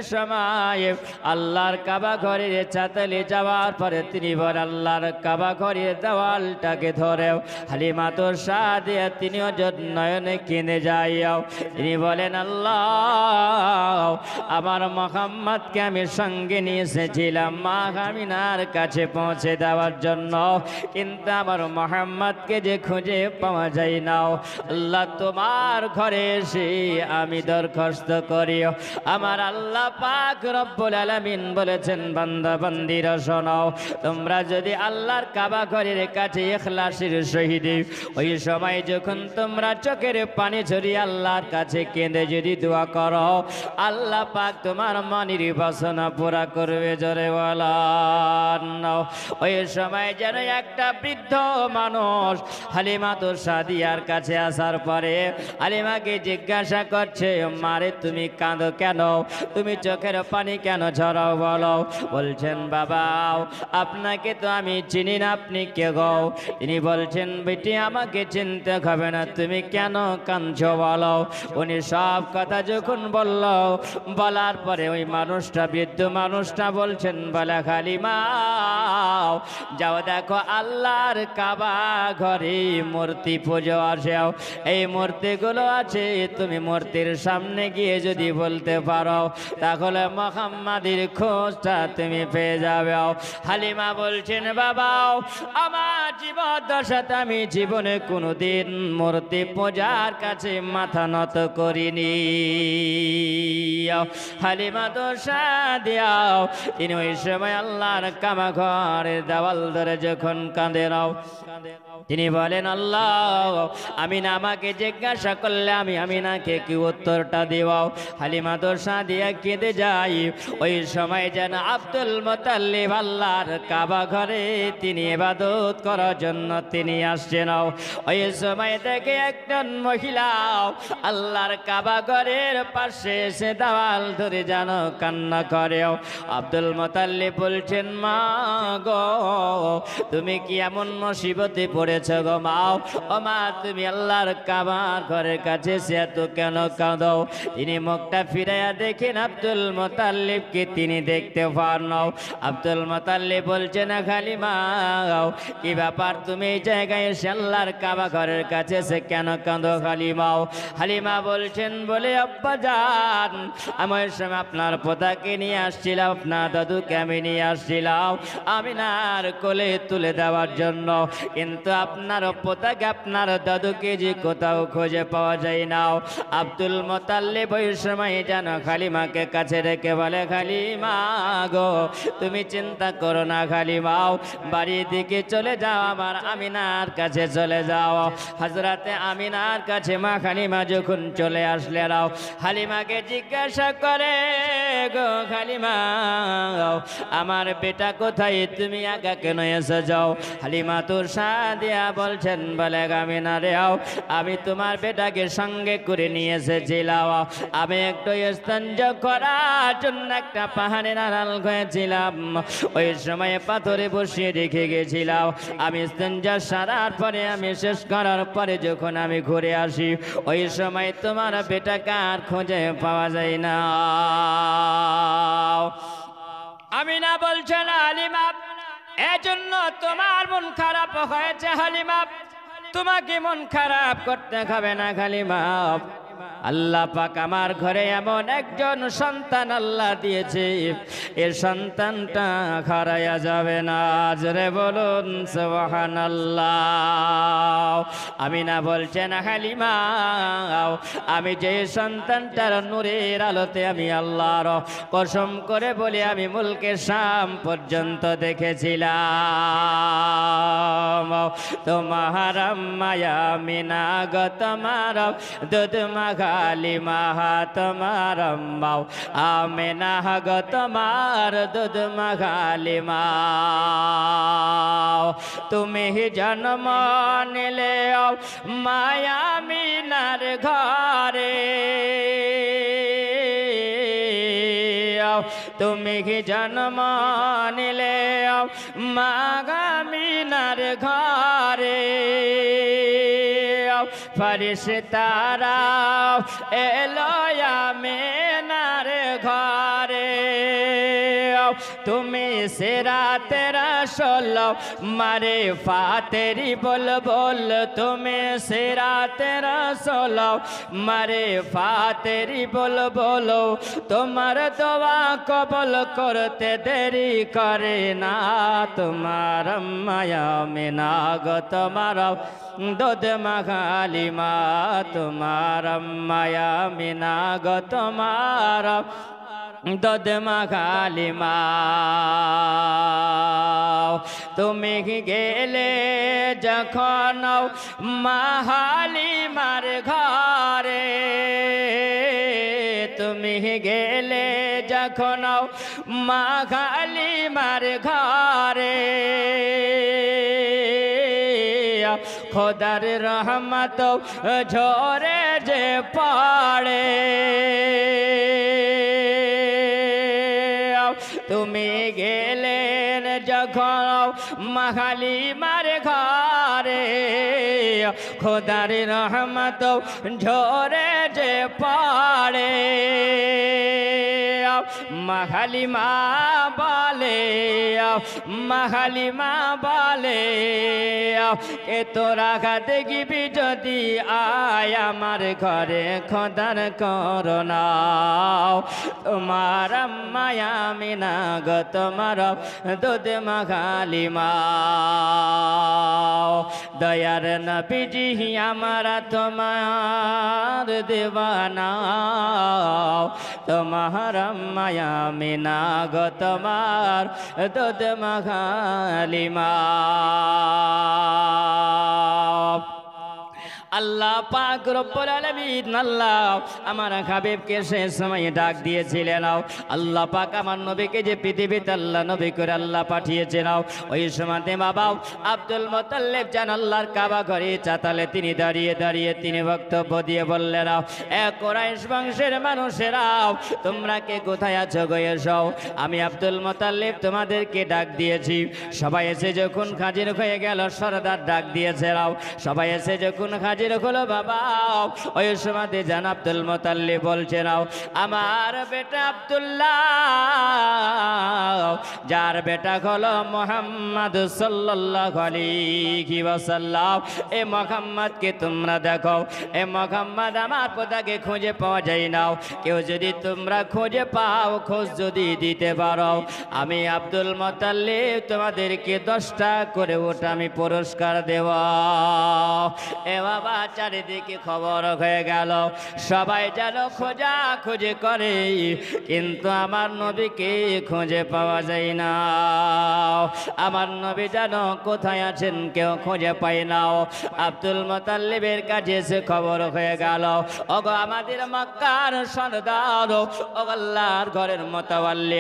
সময় আল্লাহর কাবা ঘরের চাতালে যাওয়ার পরে তিনি বলেন আল্লাহর কাবা ঘরের দেওয়ালটাকে ধরেও হালিমাতুর সাদিয়া তিনিও নয়নে কিনে যাইও। তিনি বলেন আল্লাহ আমার মুহাম্মদকে আমি সঙ্গে নিয়ে এসেছিলাম মা আমিনার কাছে পৌঁছে দেওয়ার জন্য, কিন্তু আমার মুহাম্মদকে যে খুঁজে পাওয়া যায় না। আল্লাহ তোমার ঘরে এসে আমি দরখাস্ত করিও। আমার আল্লাহ পাক রব্বুল আলামিন বলেছেন বান্দা বান্দিরা শোনো, তোমরা যদি আল্লাহর কাবা ঘরের কাছে ইখলাসের সহিত ওই সময় যখন তোমরা চোখের পানি ঝরিয়ে আল্লাহর কাছে কেঁদে যদি দোয়া করো, আল্লাহ পাক তোমার মনের বাসনা পুরা করবে। জোরে বলেন। ওই সময় যেন একটা বৃদ্ধ মানুষ হালিমাতুর সাদিয়ার কাছে আসার পরে হালিমাকে জিজ্ঞাসা করছে মারে তুমি কাঁদো কেন, তুমি চোখের পানি কেন ঝরাও বলো। বলছেন বাবা আপনাকে তো আমি চিনি না, আপনি কে গো? তিনি বলছেন বেটি আমাকে চিনতে হবে না, তুমি কেন কাঁদছো বলো। উনি সব কথা যখন বলল, বলার পরে ওই মানুষটা বৃদ্ধ মানুষটা বলছেন বলে হালিমা যাও দেখো আল্লাহর কাবা ঘরে মূর্তি পুজো আছে, এই মূর্তিগুলো আছে, তুমি মূর্তির সামনে গিয়ে যদি বলতে পারো তাহলে মুহাম্মাদের খোঁজটা তুমি পেয়ে যাবে। হালিমা বলছেন বাবা আমার জীবন দশাতে আমি জীবনে কোনোদিন মূর্তি পূজার কাছে মাথা নত করিনি। হালিমা দোষা দিয়াও তিনি ওই সময় আল্লাহর কাবা ঘরের দেওয়াল ধরে যখন কাঁদে নাও, তিনি বলেন আল্লাহ আমিনা আমাকে জিজ্ঞাসা করলে আমি আমিনাকে কি উত্তরটা দেব। হালিমা দোষা দিয়া কেঁদে যাই। ওই সময় যেন আব্দুল মুতাল্লিব আল্লাহর কাবা ঘরে তিনি ইবাদত করার জন্য তিনি আসছেন। ওই সময় দেখে একজন মহিলা আল্লাহর কাবা ঘরের পাশে এসে দেওয়াল ধরে যেন কান্না করে। আব্দুল মুতাল্লিব বলছেন মা গো তুমি কি এমন মুসিবতে পড়েছ গো মা? ও মা তুমি আল্লাহর কাবা ঘরের কাছে সে এত কেন কাঁদো? তিনি মুখটা ফিরাইয়া দেখেন আব্দুল মুতাল্লিবকে তিনি দেখতে পান না। আব্দুল মুতাল্লিব বলছেন হালিমা কি ব্যাপার তুমি এই জায়গায় এসে আল্লাহর কাবা ঘরের কাছে সে কেন কাঁদো হালিমা? হালিমা বলছেন বলে আব্বা জান আমি ওই সময় আপনার পোতাকে নিয়ে আসছিলাম, আপনার দাদুকে আমি নিয়ে আসছিলাম আমিনার কোলে তুলে দেওয়ার জন্য, কিন্তু আপনার পোতাকে আপনার দাদুকে যে কোথাও খুঁজে পাওয়া যায় না। আব্দুল মুতাল্লিব ওই সময় যেন হালিমাকে কাছে রেখে বলে হালিমা গো তুমি চিন্তা করো না হালিমা, বাড়ির দিকে চলে যাও আমার আমিনার কাছে চলে যাও। হযরতে আমিনার কাছে মা হালিমা যখন চলে আসলেন হালিমাকে জিজ্ঞাসা করে গো হালিমা আমার বেটা কোথায়, তুমি একা কেন এসে যাও? হালিমা তোর সাদিয়া বলছেন বলে আমিনা রে আমি তোমার বেটাকে সঙ্গে করে নিয়ে এসেছিলাম, আমি একটু স্তঞ্জ করার জন্য একটা পাহাড়ের আড়াল হয়েছিলাম, ওই সময় পাথরে বসিয়ে রেখে গেছিলাম, আমি স্তঞ্জ সারার পরে আমি শেষ করার পরে যখন আমি ঘুরে আসি ওই সময় তোমার বেটাকে আর খুঁজে পাওয়া যায় না। আমিনা বলছেন হালিমা এজন্য তোমার মন খারাপ হয়েছে হালিমা, তোমাকে মন খারাপ করতে হবে না হালিমা। আল্লাহ পাক আমার ঘরে এমন একজন সন্তান আল্লাহ দিয়েছে, এর সন্তানটা হারায়া যাবে না। জোরে বলুন সুবহানাল্লাহ। আমিনা বলছেন হালিমা আমি যে সন্তানটার নূরের আলোতে আমি আল্লাহর কসম করে বলি আমি মুলকে শাম পর্যন্ত দেখেছিলাম। তোমার মায়া মিনা গো তোমার দুধ হালিমা তোমার মাও আমিনা গো তোমার দুধ হালিমা, তুমি জন্ম নিলে মায়া মিনার ঘরে, তুমি জন্ম নিলে মা আমিনার ঘরে, ফেরেশতারা এলো আমিনার ঘরে। বাবারে তুমি সেরাতে রাসূল মারে ফাতেরি বল বল তুমি সেরাতে রাসূল মারে ফাতেরি বল বলো তোমার দোয়া কবুল করতে দেরি করে না তোমার মায়া মিনা গো তোমার দুধ মাখালি মা তোমার মায়া মিনা গো তোমার দুধ মাখালি মা তুমি গেলে যখন মাহালিমার ঘরে তুমি গেলে যখন মাহালিমার ঘরে খোদার রহমত ঝরে যে পড়ে তুমি গেলেন যখন মাহালিমার ঘরে খোদার রহমত ঝরে যে পড়ে মাহালিমা বলে মাহালিমা বলে এ তোরা দেখবি যদি আয় আমার ঘরে খোদার করোনা তোমার মায়া মিনা গো তোমার দুধ মাখালিমা দয়ার নবীজি আমার তোমার দেওয়ানা তোমার মায়া মিনা গো তোমার দুধ মাখালিমা আল্লাহ পাক রব্বুল আলামিন আল্লাহ আমার হাবিবকে সেই সময় ডাক দিয়েছিলেন আল্লাহ পাক আমার নবীকে যে পৃথিবীতে আল্লাহ নবী করে আল্লাহ পাঠিয়েছেন ওই সময়তে বাবা আব্দুল মুত্তালিব জান আল্লাহর কাবা ঘরে চাতালে তিনি দাঁড়িয়ে দাঁড়িয়ে তিনি বক্তব্য দিয়ে বললেন এ কুরাইশ বংশের মানুষেরা তোমরা কে কোথায় আছো গো এসো আমি আব্দুল মুত্তালিব তোমাদেরকে ডাক দিয়েছি সবাই এসে যখন হাজির হয়ে গেল সরদার ডাক দিয়েছে সবাই এসে যখন হাজির হলো বাবা ওই সময়তে জান আব্দুল মুত্তালিব বলছেন আমার বেটা আব্দুল্লাহ যার বেটা হলো মুহাম্মদ সাল্লাল্লাহু আলাইহি ওয়াসাল্লাম এ মুহাম্মদকে তোমরা দেখো এ মুহাম্মদ আমার পোতাকে খুঁজে পাওয়া যায় না কেউ যদি তোমরা খুঁজে পাও খোঁজ যদি দিতে পারো আমি আব্দুল মুত্তালিব তোমাদেরকে 10টা করে ওটা আমি পুরস্কার দেব এ বাবা চারিদিকে খবর হয়ে গেল সবাই যেন খোঁজা খুঁজে করে কিন্তু আমার নবীকে খুঁজে পাওয়া যায় না আমার নবী যেন কোথায় আছেন কেউ খুঁজে পায় না আব্দুল মুত্তালিবের কাছে এসে খবর হয়ে গেল ওগো আমাদের মক্কার সরদার ও আল্লাহর ঘরের মোতাওয়াল্লি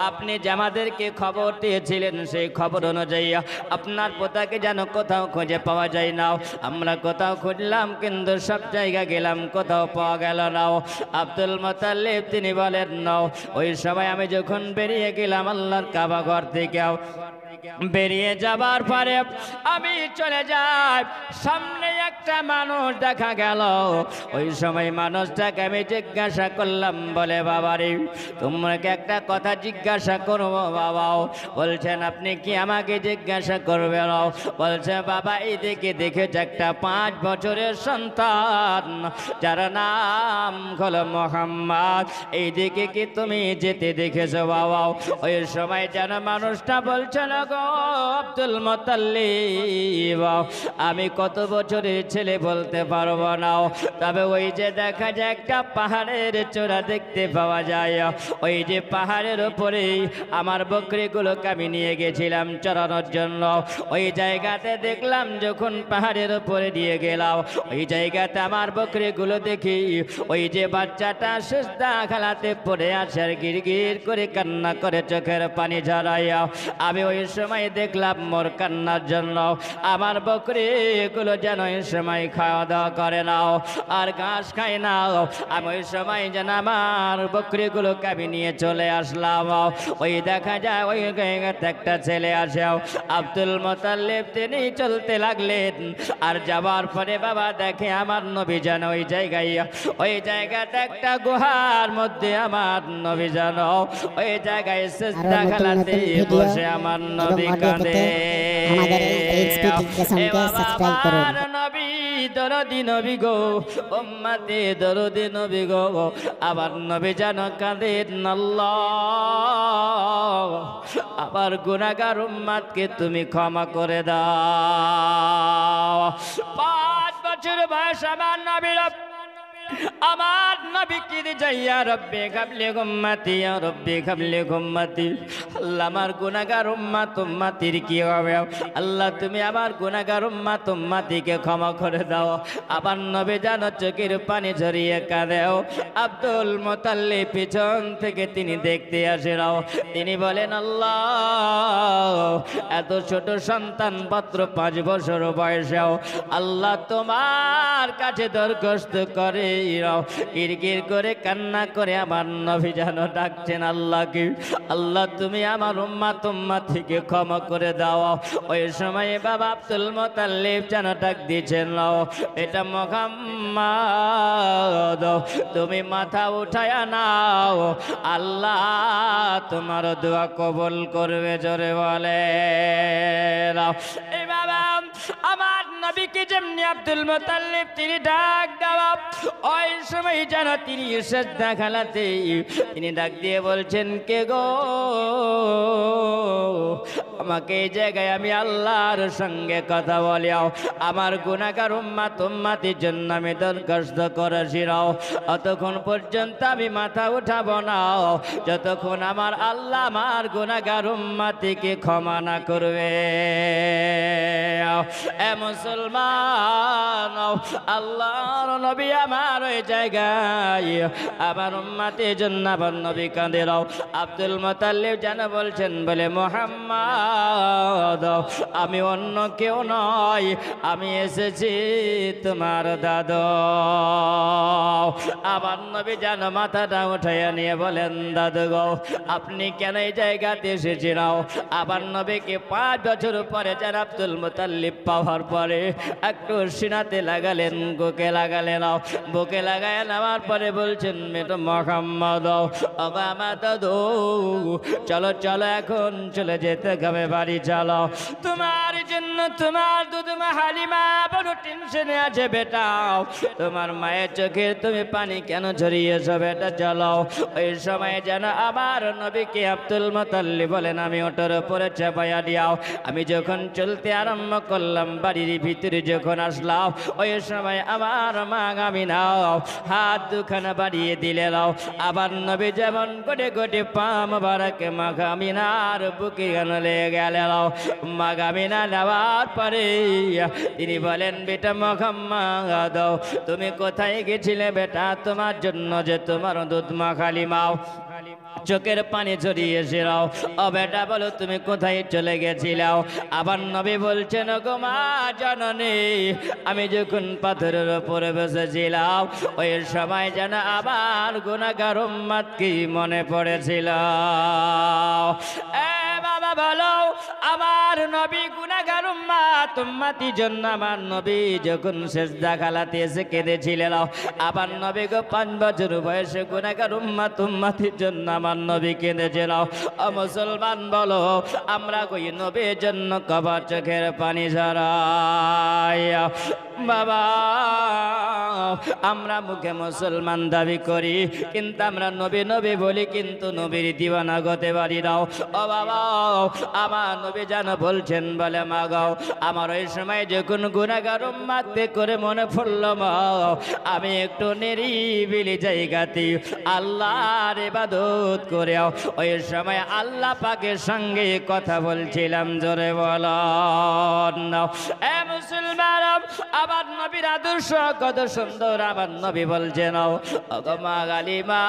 আপনি যে আমাদেরকে খবর দিয়েছিলেন সেই খবর অনুযায়ী আপনার পোতাকে যেন কোথাও খুঁজে পাওয়া যায় না আমরা কোথাও খুঁজলাম কিন্তু সব জায়গা গেলাম কোথাও পাওয়া গেল না আব্দুল মুত্তালিব তিনি বলেন না ওই সময় আমি যখন বেরিয়ে গেলাম আল্লাহর কাবা ঘর থেকে বেরিয়ে যাবার পরে আমি চলে যাই সামনে একটা মানুষ দেখা গেল ওই সময় মানুষটাকে আমি জিজ্ঞাসা করলাম বলে বাবারে তোমাকে একটা কথা জিজ্ঞাসা করবো বাবা বলছেন আপনি কি আমাকে জিজ্ঞাসা করবেন বলছে বাবা এই দিকে দেখেছে একটা 5 বছরের সন্তান যার নাম হলো মুহাম্মদ এই দিকে কি তুমি যেতে দেখেছো বাবা ওই সময় যেন মানুষটা বলছে না আব্দুল মুত্তালিব আমি কত বছরের ছেলে বলতে পারবো না তবে ওই যে দেখা যায় একটা পাহাড়ের চূড়া দেখতে পাওয়া যায় ওই যে পাহাড়ের উপরে আমার বকরিগুলোকে আমি নিয়ে গেছিলাম চড়ানোর জন্য ওই জায়গাতে দেখলাম যখন পাহাড়ের উপরে নিয়ে গেলাম ওই জায়গাতে আমার বকরিগুলো দেখি ওই যে বাচ্চাটা সিজদা খেলাতে পড়ে আছে আর গিরগির করে কান্না করে চোখের পানি ঝরাইয়া আমি ওই সময় দেখলাম মোর কান্নার জন্য আমার বকরিগুলো যেন ওই সময় খাওয়া দাওয়া করে নাও আর ঘাস খায় নাও। আমি ওই সময় যেন আমার বকরিগুলোকে আমি নিয়ে চলে আসলাম। ওই দেখা যায় ওই জায়গাতে একটা ছেলে আসে, আব্দুল মুতাল্লিব, তিনি চলতে লাগলেন। আর যাবার পরে বাবা দেখে আমার নবী যেন ওই জায়গাতে একটা গুহার মধ্যে আমার নবী যেন ওই জায়গায় সিজদা খালাতে বসে আমার নবী কাঁদে। আমার নবী দরদি নবী গো, উম্মতে দরদি নবী গো, আবার নবী যেন কাঁদেন, আল্লাহ আবার গুনাহগার উম্মতকে তুমি ক্ষমা করে দাও। 5 বছর বয়স আমার নবী কি যাইয়া রব্বে কাবলি উম্মতি, ইয়া রব্বে কাবলি উম্মতি। আল্লাহ আমার গুনাহগার উম্মত উম্মতির কি হবে, আল্লাহ তুমি আমার গুনাহগার উম্মত উম্মতিকে ক্ষমা করে দাও। আবার নবী জানো চোখের পানি ঝরিয়ে কাঁদেও। আব্দুল মুতাল্লিব পিছন থেকে তিনি দেখতে আসেন, তিনি বলেন, আল্লাহ এত ছোট সন্তান মাত্র 5 বছর বয়সেও আল্লাহ তোমার কাছে দরখাস্ত করে কিরকির করে কান্না করে আমার নবী যেন ডাকছেন আল্লাহকে, আল্লাহ তুমি আমার উম্মত উম্মতিকে ক্ষমা করে দাও। ওই সময় বাবা আব্দুল মুতাল্লিব যেন ডাক দিয়েছেন, এটা মুহাম্মদ তুমি মাথা উঠায়া নাও, আল্লাহ তোমার দোয়া কবুল করবে। জোরে বলে এই বাবা আমার নবীকে যেমনি আব্দুল মুতাল্লিব তিনি ডাক দেওয়া, ওই সময় যেন তিনি সিজদা খালাতে তিনি ডাক দিয়ে বলছেন, কে গো, আমাকে এই জায়গায় আমি আল্লাহর সঙ্গে কথা বলিও, আমার গুনাহগার উম্মত উম্মতির জন্য আমি দরখাস্ত করেছি, অতক্ষণ পর্যন্ত আমি মাথা উঠাবো না যতক্ষণ আমার আল্লাহ আমার গুনাহগার উম্মতিকে ক্ষমা না করবে। এ মুসলমান, আল্লাহর নবী আমার ওই জায়গায় আমার উম্মতের জন্য আমার নবী কাঁদে। আব্দুল মুতাল্লিব যেন বলছেন, বলে মুহাম্মদ আমি অন্য কেউ নয়, আমি এসেছি তোমার দাদু। আমার নবী যেন মাথাটা উঠাইয়া নিয়ে বলেন, দাদু গো আপনি কেন এই জায়গাতে এসেছেন? আবার নবীকে 5 বছর পরে যেন আব্দুল মুতাল্লিব পাওয়ার পরে একটু সিনাতে লাগালেন, বুকে লাগালেন, বুকে লাগায় নেওয়ার পরে বলছেন, মেটো মুহাম্মদ আমার দাদু চলো চলো এখন চলে যেতে হবে বাড়ি, চলো তোমার জন্য তোমার দুধমা হালিমা বড় টেনশনে আছে বেটা, তোমার মায়ের চোখে তুমি পানি কেন ঝরিয়েছো বেটা, চলো। ওই সময় যেন আমার নবীকে আব্দুল মুতাল্লিব বলেন, আমি ওটার উপরে চাপাইয়া দিয়াও। আমি যখন চলতে আরম্ভ করলাম, বাড়ির ভিতরে যখন আসলাম, ওই সময় আমার মা আমিনা হাত দুখানা বাড়িয়ে দিলে নাও। আবার নবী যেমন গোটে গোটে পা মোবারকে মা আমিনার বুকে লেগে গেল। মা আমিনা নেওয়ার পরে তিনি বলেন, বেটা মুহাম্মদ তুমি কোথায় গেছিলে বেটা, তোমার জন্য যে তোমার দুধ মাখালি মাও চোখের পানি ঝরিয়েছিল, ও বেটা বলো তুমি কোথায় চলে গেছিলাও? আবার নবী বলছেন, গো মা জননী আমি যখন পাথরের উপরে বসেছিলাম ওই সময় যেন আবার গুনাহগার উম্মত কি মনে পড়েছিল। বাবা বলো আমার নবী গুনাহগার উম্মত উম্মতি জন্য আমার নবী যখন সিজদা খালাতে এসে কেঁদেছিলেন, আবার নবী গো 5 বছর বয়সে গুনাহগার উম্মত উম্মতির জন্য আমার নবী কেঁদেছিল। ও মুসলমান বলো আমরা কই নবীর জন্য কবার চোখের পানি ঝরাই? বাবা আমরা মুখে মুসলমান দাবি করি কিন্তু আমরা নবী নবী বলি কিন্তু নবীর দিওয়ানা হতে পারি না। ও বাবা আমার নবী যেন বলছেন, বলে মা গো আমার ওই সময় যখন গুনাহগার উম্মতকে করে মনে পড়ল মা, আমি একটু নিরিবিলি জায়গাতে আল্লাহর ইবাদত করে ওই সময় আল্লাহ পাকের সঙ্গে কথা বলছিলাম। জোরে বলো এ মুসলমান আমার নবীর আদর্শ কত সুন্দর। আমার নবী বলছেন ওগো মা হালিমা,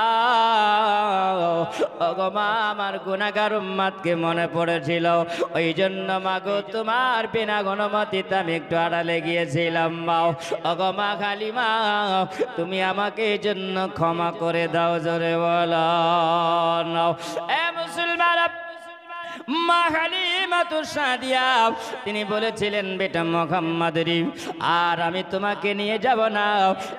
ওগো মা আমার গুনাহগার উম্মতকে মনে পড়েছিল, ওই জন্য মা গো তোমার বিনা অনুমতিতে আমি একটু আড়ালে গিয়েছিলাম। মাও ওগো মা হালিমা, তুমি আমাকে এই জন্য ক্ষমা করে দাও, জোরে বলো। এ মুসলমান, মা হালিমাতু সাদিয়া তিনি বলেছিলেন বেটা মুহাম্মদরি, আর আমি তোমাকে নিয়ে যাব না,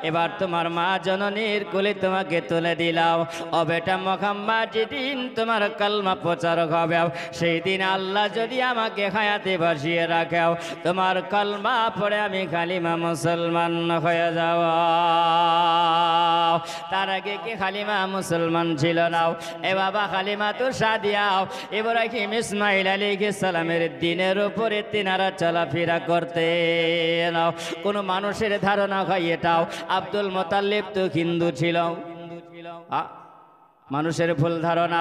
এবার তোমার মা জননীর কোলে তোমাকে তুলে দিলাম। ও বেটা মুহাম্মদ, যেদিন তোমার কালমা প্রচার হবে সেই দিন আল্লাহ যদি আমাকে হায়াতে বসিয়ে রাখে, তোমার কালমা পড়ে আমি কালিমা মুসলমান হয়ে যাব। তার আগে কি হালিমা মুসলমান ছিল না? এ বাবা হালিমাতু সাদিয়া ইব্রাহিম ইসমাইল আলাইহিস সালামের দিনের উপরে তিনারা চলাফেরা করতেন। কোন মানুষের ধারণা হয় এটাও আব্দুল মুতাল্লিব তো হিন্দু ছিল, মানুষের ভুল ধারণা।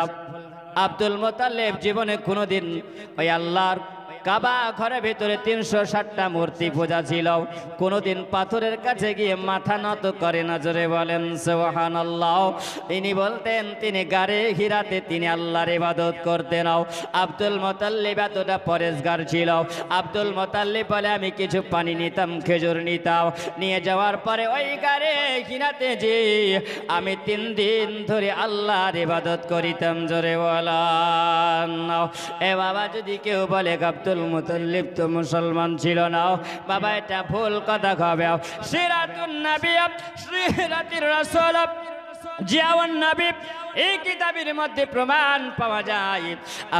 আব্দুল মুতাল্লিব জীবনে কোনোদিন ওই আল্লাহর কাবা ঘরের ভিতরে 360টা মূর্তি পূজা ছিল, কোনোদিন পাথরের কাছে গিয়ে মাথা নত করে না, জোরে বলেন সুবহানাল্লাহ। তিনি বলতেন তিনি গারে হিরাতে তিনি আল্লাহর ইবাদত করতেন। আব্দুল মুতাল্লিব এতটা পরেশগার ছিল। আব্দুল মুতাল্লিব বলে আমি কিছু পানি নিতাম, খেজুর নিতাম, নিয়ে যাওয়ার পরে ওই গারে হিরাতে যে আমি 3 দিন ধরে আল্লাহর ইবাদত করিতাম, জোরে বলেন। এ বাবা, যদি কেউ বলে আব্দুল মুতাল্লিব তো মুসলমান ছিল না, বাবা এটা ভুল কথা হবে। সিরাতুন নবী, সিরাতুর রাসূল, জিয়াউন নবী, এই কিতাবের মধ্যে প্রমাণ পাওয়া যায়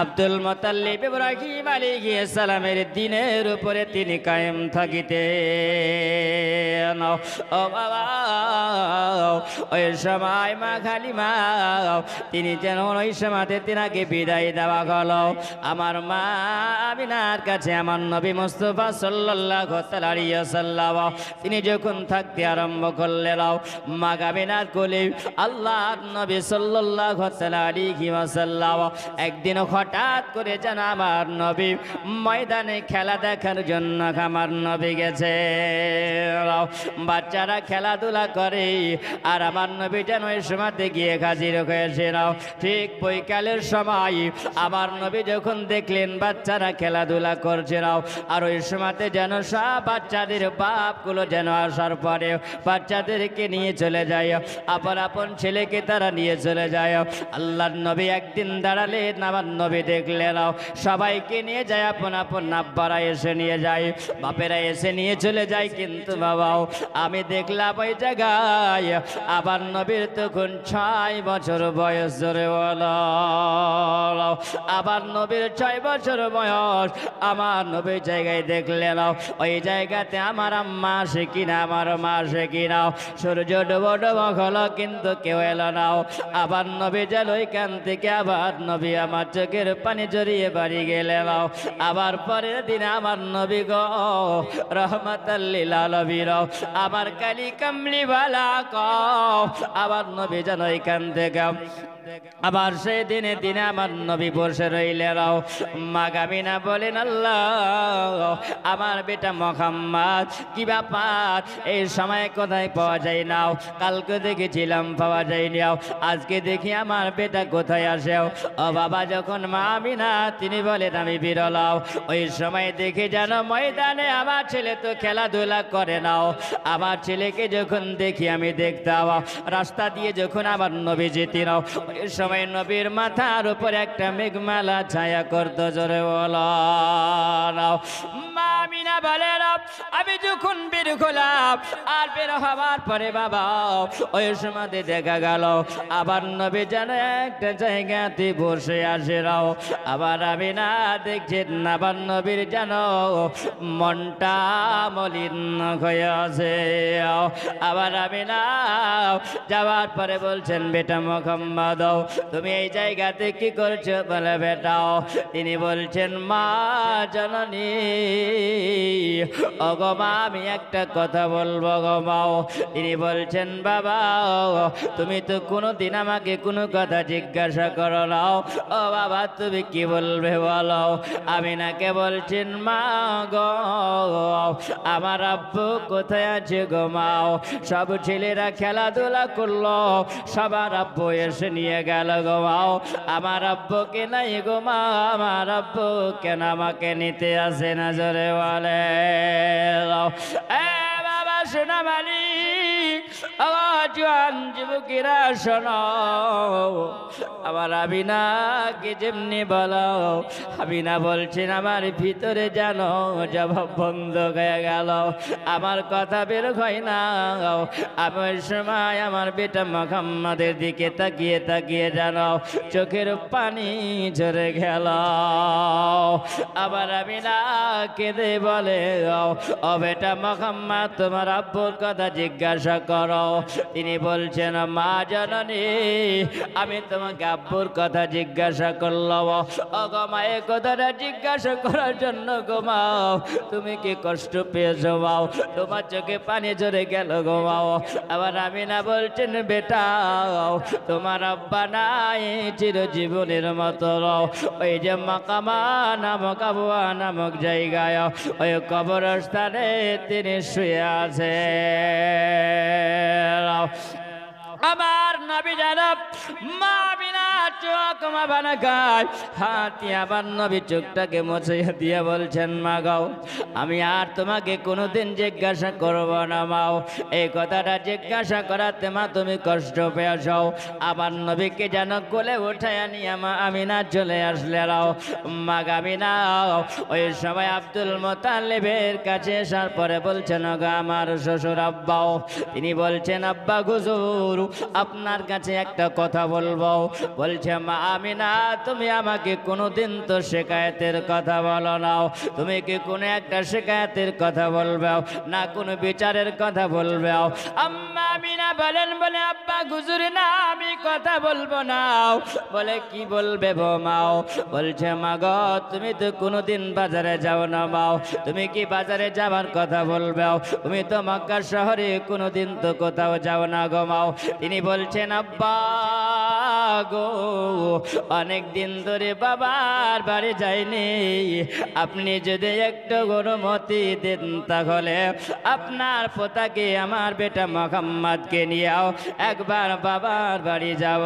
আব্দুল মুতাল্লিব ইব্রাহিম আলাইহিস সালামের দ্বীনের উপরে তিনি কায়েম থাকিতেন। ও বাবা, ওই সময় মা হালিমা তিনি যেন ওই সময়তে তিনাকে বিদায় দেওয়া হলো। আমার মা আমিনার কাছে আমার নবী মুস্তাফা সাল্লাল্লাহু আলাইহি ওয়াসাল্লাম তিনি যখন থাকতে আরম্ভ করলেন, মা আমিনার কোলে আল্লাহর নবী সাল্লাল্লাহু আলাইহি ওয়াসাল্লাম একদিন হঠাৎ করে যেন আমার নবী ময়দানে খেলা দেখার জন্য আমার নবী গেছে। বাচ্চারা খেলাধুলা করে আর আমার নবী যেন ওই সময়তে গিয়ে হাজির হয়েছিল। ঠিক বৈকালের সময় আমার নবী যখন দেখলেন বাচ্চারা খেলাধুলা করছে আর ওই সময়তে যেন সব বাচ্চাদের বাপগুলো যেন আসার পরে বাচ্চাদেরকে নিয়ে চলে যায়, আপন আপন ছেলেকে তারা নিয়ে চলে যায়। আল্লাহর নবী একদিন দাঁড়ালেন, আমার নবী দেখলেন সবাইকে নিয়ে যায়, আপন আপন আব্বারা এসে নিয়ে যায়, বাপেরা এসে নিয়ে চলে যায়। কিন্তু বাবাও আমি দেখলাম ওই জায়গায় আবার নবীর তখন 6 বছর বয়স, জোরে বলো। আবার নবীর 6 বছর বয়স, আমার নবীর জায়গায় দেখলেন ওই জায়গাতে আমার আম্মা আসে কিনা, আমার মা আসে কিনা, সূর্য ডুবো ডুবো হলো কিন্তু কেউ এলো না। আবার নবী যেন ওইখান থেকে আবার নবী আমার চোখের পানি জড়িয়ে বাড়ি গেলেন। আবার পরের দিন আমার নবী গো রহমাতাল লিল আলামিন আমার কালি কামলি বালা গো আবার নবী যেন ওইখান থেকে আবার সেই দিনে দিনে আমার নবী বসে রইলেন। মা আমিনা বলেন আল্লাহ আমার বেটা মুহাম্মদ কি ব্যাপার, এই সময় কোথায় পাওয়া যায় না, কালকে দেখেছিলাম পাওয়া যায়নি, আজকে দেখি আমার বেটা কোথায় আসে। ও বাবা, যখন মা আমিনা তিনি বলেন আমি বিরলাও, ওই সময় দেখে যেন ময়দানে আমার ছেলে তো খেলাধুলা করে নাও, আমার ছেলেকে যখন দেখি আমি দেখতাম রাস্তা দিয়ে যখন আমার নবী যেতেন ওই সময় নবীর মাথার উপর একটা মেঘমালা ছায়া করত, জোরে বলো। মা আমিনা বলেন আমি যখন বের হলাম আর বের হওয়ার পরে বাবা ওই সময় দেখা গেল আবার নবী যেন একটা জায়গাতে বসে আসে রাও। আবার আমিনা দেখছেন আবার নবীর যেন মনটা মলিন হয়ে আছে। আবার আমিনা যাওয়ার পরে বলছেন বেটা মুহাম্মদ তুমি এই জায়গাতে কি করছো বলে বেটাও। তিনি বলছেন মা জননী ওগো মা আমি একটা কথা বলবো গো মা। তিনি বলছেন বাবা তুমি তো কোনোদিন আমাকে কোনো কথা জিজ্ঞাসা করো নাও, ও বাবা তুমি কি বলবে বলো। আমিনাকে বলছেন মা গো আমার আব্বু কোথায় আছে গো মা। সব ছেলেরা খেলাধুলা করলো, সবার আব্বু এসে নিয়ে গেল গো মা। আমার আব্বুকে নাই গো মা, আমার আব্বু কেন আমাকে নিতে আসে না জোরে বলে। এ বাবা শোনা মালিক, জোয়ান যুবকেরা শোনো, আমার আমিনাকে যেমনি বলো। আমিনা বলছেন আমার ভিতরে যেন জবাব বন্ধ হয়ে গেল, আমার কথা বের হয় না। আমার সময় আমার বেটা মুহাম্মাদের দিকে তাকিয়ে তাকিয়ে জানো চোখের পানি ঝরে গেল। আবার আমিনা কেঁদে বলে ও বেটা মুহাম্মদ তোমার আব্বুর কথা জিজ্ঞাসা করো। তিনি বলছেন মা জননী আমি তোমাকে আব্বুর কথা জিজ্ঞাসা করলাম। ও গো মা এই কথাটা জিজ্ঞাসা করার জন্য গো মা তুমি কি কষ্ট পেয়েছো মা, তোমার চোখে পানি ঝরে গেল গো মা। আবার আমিনা বলছেন বেটা তোমার আব্বা নাই চিরজীবনের মতো, ওই যে মাকামা নামক আবুয়া নামক জায়গায় ওই কবরস্থানে তিনি শুয়ে আছে। আমার নবী জানাব মা বিনা চোখ মা বানা গায় হাতি আমার নবী চোখটাকে মুছে দিয়ে বলছেন মা গাও আমি আর তোমাকে কোনোদিন জিজ্ঞাসা করব না মাও। এই কথাটা জিজ্ঞাসা করাতে মা তুমি কষ্ট পেয়ে যাও। আমার নবীকে যেন কোলে উঠায় নিয়ে আমিনা চলে আসলে রাও মা আমিনা। ওই সময় আব্দুল মুত্তালিবের কাছে আসার পরে বলছেন গো আমার শ্বশুর আব্বাও। তিনি বলছেন আব্বা হুজুর আপনার কাছে একটা কথা বলবো। বলছে মা আমিনা তুমি আমাকে কোনোদিন তো শিকায়েতের কথা বলো না, তুমি কি কোনো একটা শিকায়েতের কথা বলবে না কোনো বিচারের কথা বলবে? আম্মা আমিনা বলেন বলে আব্বা হুজুর না আমি কথা বলবো না। বলে কি বলবে বৌমাও? বলছে মা গো তুমি তো কোনোদিন বাজারে যাও না মাও, তুমি কি বাজারে যাবার কথা বলবে? তুমি তো মক্কা শহরে কোনোদিন তো কোথাও যাও না গো মাও। তিনি বলছেন আব্বা গো অনেক দিন ধরে বাবার বাড়ি যায়নি, আপনি যদি একটু অনুমতি দেন তাহলে আপনার পোতাকে আমার বেটা মুহাম্মদকে নিয়েও একবার বাবার বাড়ি যাব।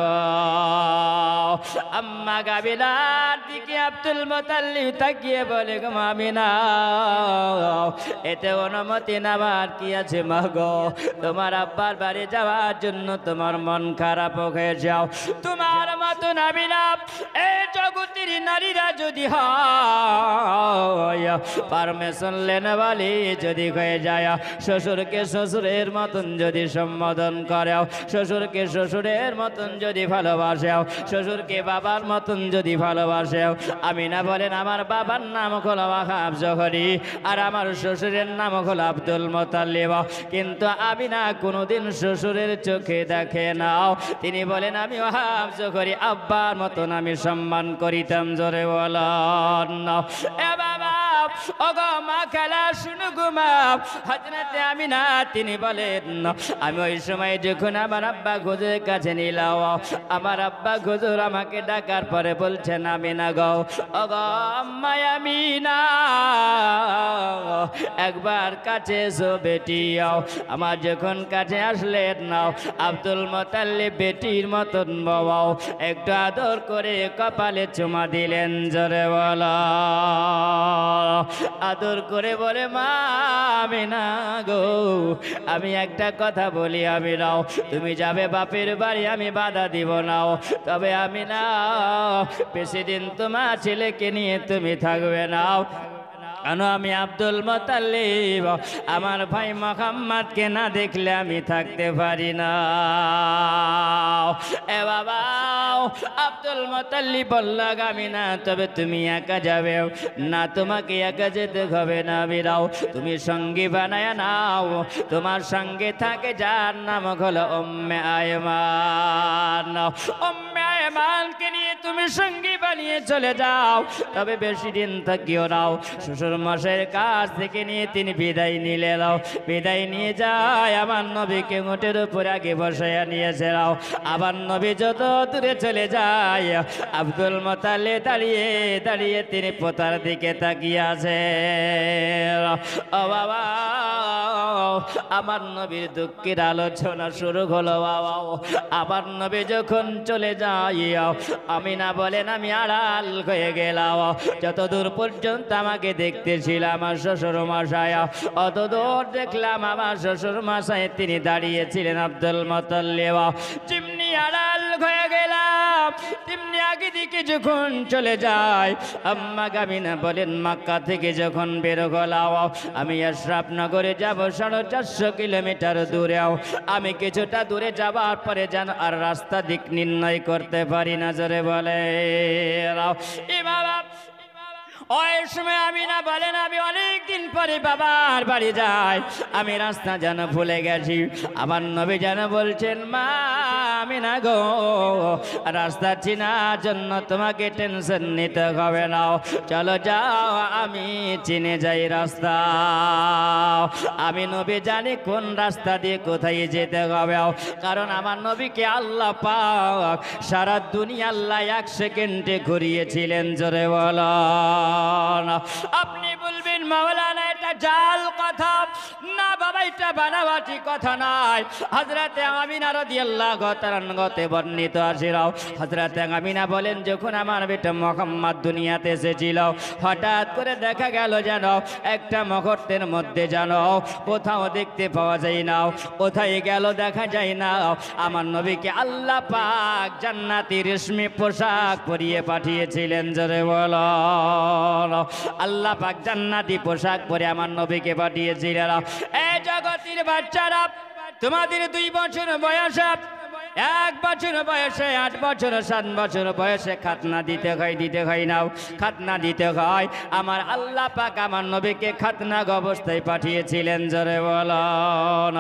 আম্মা গাবিলার দিকে আব্দুল মুত্তালিব তাকিয়ে বলে গো আমিনা এতে অনুমতি নেওয়ার কি আছে মা গো, তোমার আব্বার বাড়ি যাওয়ার জন্য তোমার মন খারাপ হয়ে যাও। তোমার মতো আমিনা এই জগতের নারীরা যদি হয় পারমিশন লেনওয়ালি যদি হয়ে যায়, শ্বশুরকে শ্বশুরের মতন যদি সম্বোধন করে, শ্বশুরকে শ্বশুরের মতন যদি ভালোবাসে, শ্বশুরকে বাবার মতন যদি ভালোবাসে। আমিনা বলেন আমার বাবার নাম হলো ওয়াহাব জহরি আর আমার শ্বশুরের নাম হলো আব্দুল মুত্তালিব, কিন্তু আমিনা কোনোদিন শ্বশুরের চোখে দেখে নাও। তিনি বলেন আমি ওয়াহাব জহরি আব্বার মতন আমি সম্মান করিতাম জোরে বলেন এ বাবা ওগো মা খালা শুনো গো মা। হযরতে আমিনা তিনি বলেন আমি ওই সময় যখন আমার আব্বা হুজুরের কাছে নিলাম, আমার আব্বা হুজুর আমাকে ডাকার পরে বলছেন আমিনা গো ওগো আম্মা আমিনা একবার কাছে এসো বেটি। আমার যখন কাছে আসলেন নাও আব্দুল মুত্তালিব বেটির মতন বাবাও একটু আদর করে কপালে চুমা দিলেন জোরে বলো। আদর করে বলে মা আমিনা গো আমি একটা কথা বলি আমিনাও, তুমি যাবে বাপের বাড়ি আমি বাধা দিব নাও, তবে আমিনা বেশি দিন তোমার ছেলেকে নিয়ে তুমি থাকবে নাও। কেন আমি আব্দুল মুত্তালিব আমার ভাই মুহাম্মদকে না দেখলে আমি থাকতে পারি না। এ বাবা আব্দুল মুত্তালিব বলল আমিনা তবে তুমি একা যাবে না, তোমাকে একা যেতে হবে না বিরাও, তুমি সঙ্গী বানায় নাও, তোমার সঙ্গে থাকে যার নাম হলো উম্মে আয়মান। উম্মে মেহমানকে নিয়ে তুমি সঙ্গী বানিয়ে চলে যাও, তবে বেশি দিন থাকিও নাও। শ্বশুর মশাইয়ের কাছ থেকে নিয়ে তিনি বিদায় নিলে নাও। বিদায় নিয়ে যায়, আমার নবীকে উটের উপরে আগে বসাইয়া নিয়েছে নাও। আবার নবী যত দূরে চলে যায়, আব্দুল মুত্তালিব দাঁড়িয়ে দাঁড়িয়ে তিনি পোতার দিকে তাকিয়ে আছে। ও বাবা, আমার নবীর দুঃখের আলোচনা শুরু হলো। বাবা, আমার নবী যখন চলে যায়, আমিনা বলেন আমি আড়াল হয়ে গেলাম। যতদূর পর্যন্ত আমাকে দেখতেছিল আমার শ্বশুর মশাই, অত দূর দেখলাম আমার শ্বশুর মশাই তিনি দাঁড়িয়েছিলেন। আব্দুল মুত্তালিব যেমনি আড়াল হয়ে গেলাম, তেমনি আগে দিকে যখন চলে যায়, আম্মা আমিনা বলেন মক্কা থেকে যখন বের হলাম, আমি আশরাফ নগরে যাব 450 কিলোমিটার দূরেও। আমি কিছুটা দূরে যাবার পরে যেন আর রাস্তা দিক নির্ণয় করতে পারি না। জোরে বলে ওই সময় আমিনা বলেন আমি অনেক দিন পরে বাবার বাড়ি যাই, আমি রাস্তা যেন ভুলে গেছি। আমার নবী যেন বলছেন মা আমিনা গো, রাস্তা চেনার জন্য তোমাকে টেনশন নিতে হবে না, চলো যাও আমি চিনে যাই রাস্তা। আমি নবী জানি কোন রাস্তা দিয়ে কোথায় যেতে হবে, কারণ আমার নবীকে আল্লাহ পাক সারা দুনিয়া আল্লাহ 1 সেকেন্ডে ঘুরিয়েছিলেন। জোরে বলো। আপনি বলবেন মাওলানা এটা জাল কথা না, বাবা এটা বানাবাটি কথা নয়। হযরতে আমিনা রাদিয়াল্লাহু তাআলা গতে বর্ণিত আছে, হযরতে আমিনা বলেন যখন আমার বেটা মুহাম্মদ দুনিয়াতে এসেছিল, হঠাৎ করে দেখা গেল যেন একটা মুহূর্তের মধ্যে যেন কোথাও দেখতে পাওয়া যায় না, কোথায় গেল দেখা যায় না। আমার নবীকে আল্লাহ পাক জান্নাতি রেশমি পোশাক পরিয়ে পাঠিয়েছিলেন। জোরে বলো। আল্লাহ পাক জান্নাতি পোশাক পরে আমার নবীকে পাঠিয়েছিলেন। এই জগতের বাচ্চারা, তোমাদের 2 বছর বয়স, 1 বছর বয়সে, 8 বছর 7 বছর বয়সে খাতনা দিতে হয় নাও, খাতনা দিতে হয়। আমার আল্লাহ পাক আমার নবীকে খাতনা অবস্থায় পাঠিয়েছিলেন। জোরে বলুন।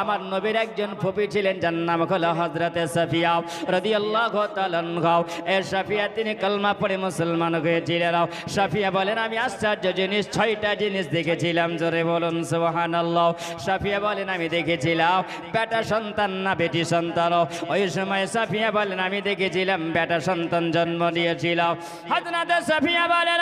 আমার নবীর একজন ফুফি ছিলেন, যার নাম হলো হযরতে সাফিয়া রাদিয়াল্লাহু তাআলা আনহা। এই সাফিয়া তিনি কলমা পড়ে মুসলমান হয়েছিলেন। সাফিয়া বলেন আমি আশ্চর্য জিনিস 6টা জিনিস দেখেছিলাম। জোরে বলুন সুবহানাল্লাহ। সাফিয়া বলেন আমি দেখেছিলাম বেটা সন্তান না বেটি সন্তান। ওই সময় সাফিয়া বলেন আমি দেখেছিলাম বেটা সন্তান জন্ম দিয়েছিলাম। হযরত সাফিয়া বলেন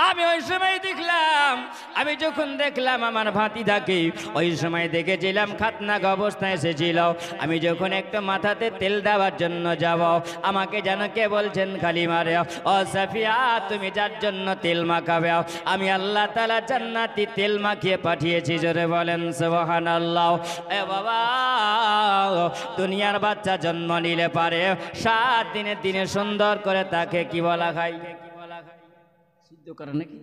আমি ওই সময় দেখলাম, আমি যখন দেখলাম আমার ভাতিদাকে, ওই সময় দেখেছিলাম খাতনা অবস্থায় এসেছিল। আমি যখন একটু মাথাতে তেল দেওয়ার জন্য যাব, আমাকে যেন কে বলছেন খালি মারে, ও সাফিয়া তুমি যার জন্য তেল মাখাবে, আমি আল্লাহ তাআলা জান্নাতি তেল মাখিয়ে পাঠিয়েছি। জোরে বলেন সুবহানাল্লাহ। এ বাবা, দুনিয়ার বাচ্চা জন্ম নিলে পারে 7 দিনের দিনে সুন্দর করে তাকে কি বলা খায়, সিদ্ধ করে নাকি,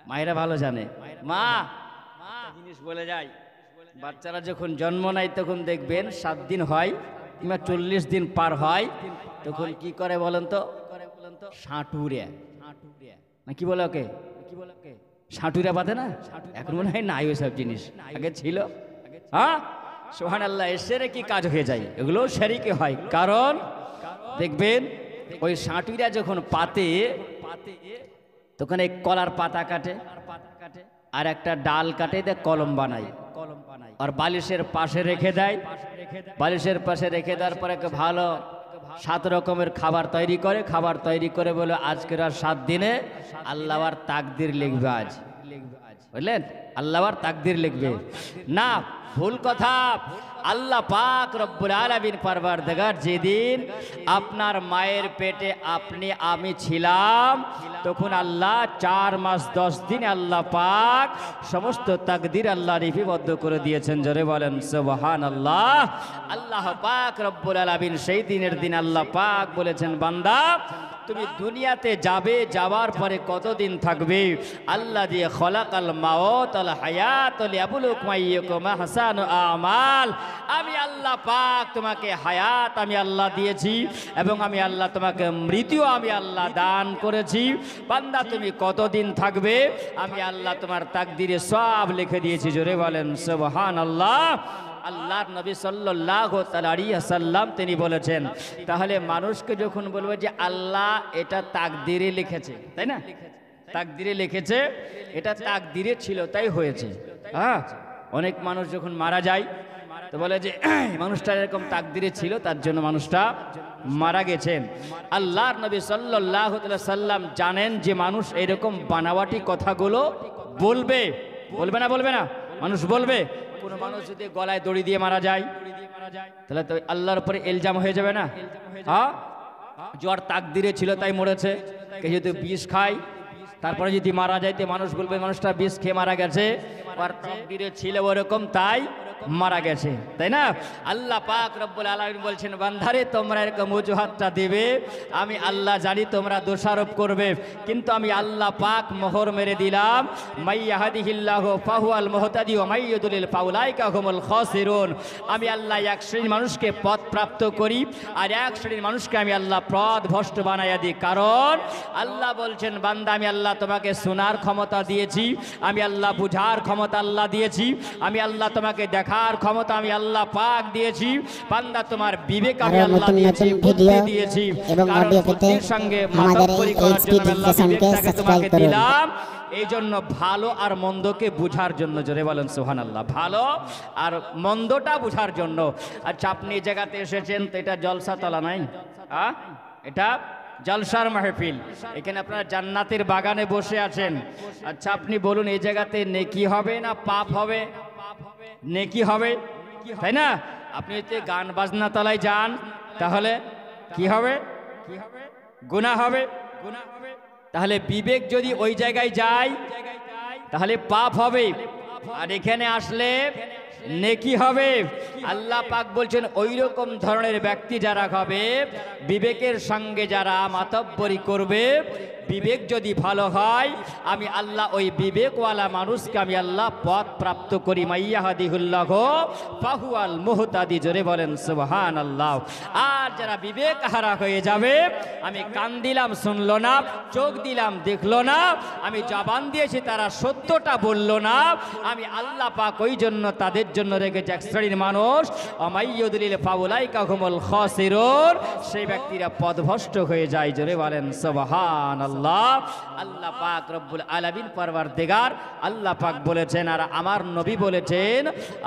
মায়েরা ভালো জানে। মা জিনিস বলে যায়, বাচ্চারা যখন জন্ম নেয় তখন দেখবেন 7 দিন হয় কিংবা 40 দিন পার হয়, তখন কি করে বলেন তো, সাঁটুরে না কি বলে ওকে, সাঁটুরে বাঁধে না, এখন মনে হয় নাই ওই সব জিনিস, আগে ছিল। হ্যাঁ সুবহানাল্লাহ। এসে কি কাজ হয়ে যায়, এগুলো শরীকে হয়। কারণ দেখবেন ওই সাঁটুরা যখন পাতে তখন এই কলার পাতা কাটে আর একটা ডাল কাটে দিয়ে কলম বানায়, আর বালিশের পাশে রেখে দেয়। বালিশের পাশে রেখে দেওয়ার পরে ভালো 7 রকমের খাবার তৈরি করে, খাবার তৈরি করে বলে আজকের আর 7 দিনে আল্লাহর তাকদির লিখবে। আজ বুঝলেন, আল্লাহর তাকদির লিখবে না, ভুল কথা। আল্লাহ পাক রব্বুল আলামিন পরওয়ারদিগার যেদিন আপনার মায়ের পেটে আমি ছিলাম, তখন আল্লাহ 4 মাস 10 দিন আল্লাহ পাক সমস্ত তাকদির আল্লাহ লিপিবদ্ধ করে দিয়েছেন। জোরে বলেন সুবহানাল্লাহ। আল্লাহ পাক রব্বুল আলামিন সেই দিনের দিন আল্লাহ পাক বলেছেন বান্দা তুমি দুনিয়াতে যাবে, যাওয়ার পরে কতদিন থাকবে, আল্লাহ দিয়ে খলাকাল মাউত আল হায়াত লিয়াবলুকুম আইয়ুকুম আহসানু আমাল। আমি আল্লাহ পাক তোমাকে হায়াত আমি আল্লাহ দিয়েছি এবং আমি আল্লাহ তোমাকে মৃত্যু আমি আল্লাহ দান করেছি। বান্দা তুমি কতদিন থাকবে, আমি আল্লাহ তোমার তাকদিরে সব লিখে দিয়েছি। জোরে বলেন সুবহানাল্লাহ। আল্লাহর নবী সাল্লাল্লাহু আলাইহি ওয়াসাল্লাম তিনি বলেছেন। তাহলে মানুষকে যখন বলবে যে আল্লাহ এটা তাকদিরে লিখেছে, তাই না, তাকদিরে লিখেছে, এটা তাকদিরে ছিল তাই হয়েছে। হ্যাঁ, অনেক মানুষ যখন মারা যায় তো বলে যে মানুষটা এরকম তাকদিরে ছিল তার জন্য মানুষটা মারা গেছেন। আল্লাহর নবী সাল্লাল্লাহু আলাইহি ওয়াসাল্লাম জানেন যে মানুষ এরকম বানাওয়াটি কথাগুলো বলবে, বলবে না, বলবে না, মানুষ বলবে। কোনো মানুষ যদি গলায় দড়ি দিয়ে মারা যায় তাহলে তো আল্লাহর উপরে ইলজাম হয়ে যাবে না? হ্যাঁ, জ্বর তাকদিরে ছিল তাই মরেছে। কেউ যদি বিষ খায় তারপরে যদি মারা যায় তো মানুষ বলবে মানুষটা বিষ খেয়ে মারা গেছে, আর তাকদিরে ছিল ওরকম তাই মারা গেছে, তাই না? আল্লাহ পাক রব্বুল আলামিন বলছেন, বান্দারে তোমরা এরকম অজুহাতটা দেবে, আমি আল্লাহ জানি তোমরা দোষারোপ করবে, কিন্তু আমি আল্লাহ পাক মোহর মেরে দিলাম, মাইয়াহদিহিল্লাহু ফাহুয়াল মুহতাদি ওয়া মাইয়ুদলিল ফাউলাইকা হুমুল খাসিরুন। আমি আল্লাহ এক শ্রেণীর মানুষকে পথ প্রাপ্ত করি আর এক শ্রেণীর মানুষকে আমি আল্লাহ পথ ভ্রষ্ট বানাইয়া দিই। কারণ আল্লাহ বলছেন, বান্দা আমি আল্লাহ তোমাকে শোনার ক্ষমতা দিয়েছি, আমি আল্লাহ বুঝার ক্ষমতা আল্লাহ দিয়েছি, আমি আল্লাহ তোমাকে দেখার ক্ষমতা আমি আল্লাহ পাক দিয়েছি। বান্দা তোমার বিবেক আমি আল্লাহ দিয়েছি, বুদ্ধি দিয়েছি, এবং অডিও পেতে সঙ্গে মাতাব্বরি করার জন্য আল্লাহ বিবেকটাকে তোমাকে দিলাম। এই জন্য ভালো আর মন্দকে বুঝার জন্য, জোরে বলেন সুবহানাল্লাহ, ভালো আর মন্দটা বুঝার জন্য। আচ্ছা, আপনি এই জায়গাতে এসেছেন তো এটা জলসা তলা নাই, এটা জলসার মাহফিল, এখানে আপনারা জান্নাতের বাগানে বসে আছেন। আচ্ছা, আপনি বলুন এই জায়গাতে নেকি হবে না পাপ হবে? নেকি হবে, তাই না? আপনি যদি গান বাজনা তলায় যান তাহলে কি হবে? গুনাহ হবে। তাহলে বিবেক যদি ওই জায়গায় যায় তাহলে পাপ হবে, আর এখানে আসলে নেকি হবে। আল্লাহ পাক বলছেন ওই রকম ধরনের ব্যক্তি যারা হবে, বিবেকের সঙ্গে যারা মাতব্বরি করবে, বিবেক যদি ভালো হয় আমি আল্লাহ ওই বিবেকওয়ালা মানুষকে আমি আল্লাহ পথ প্রাপ্ত করি। মাইয়াহদিহুল্লাহু ফাহুয়াল মুহতাদি, জোরে বলেন সুবহানাল্লাহ। আর যারা বিবেক হারা হয়ে যাবে, আমি কান দিলাম শুনলো না, চোখ দিলাম দেখলো না, আমি জবান দিয়েছি তারা সত্যটা বললো না, আমি আল্লাহ পাক ওই জন্য তাদের জন্য রেখেছে এক শ্রেণীর মানুষ, অমাইয়ুদলিল ফাউলাইকা হুমুল খাসিরুন, সেই ব্যক্তিরা পথভ্রষ্ট হয়ে যায়। জোরে বলেন সুবহানাল্লাহ। আল্লাহ পাক রব্বুল আলামিন পরওয়ারদিগার আল্লাহ পাক বলেছেন আর আমার নবী বলেছেন,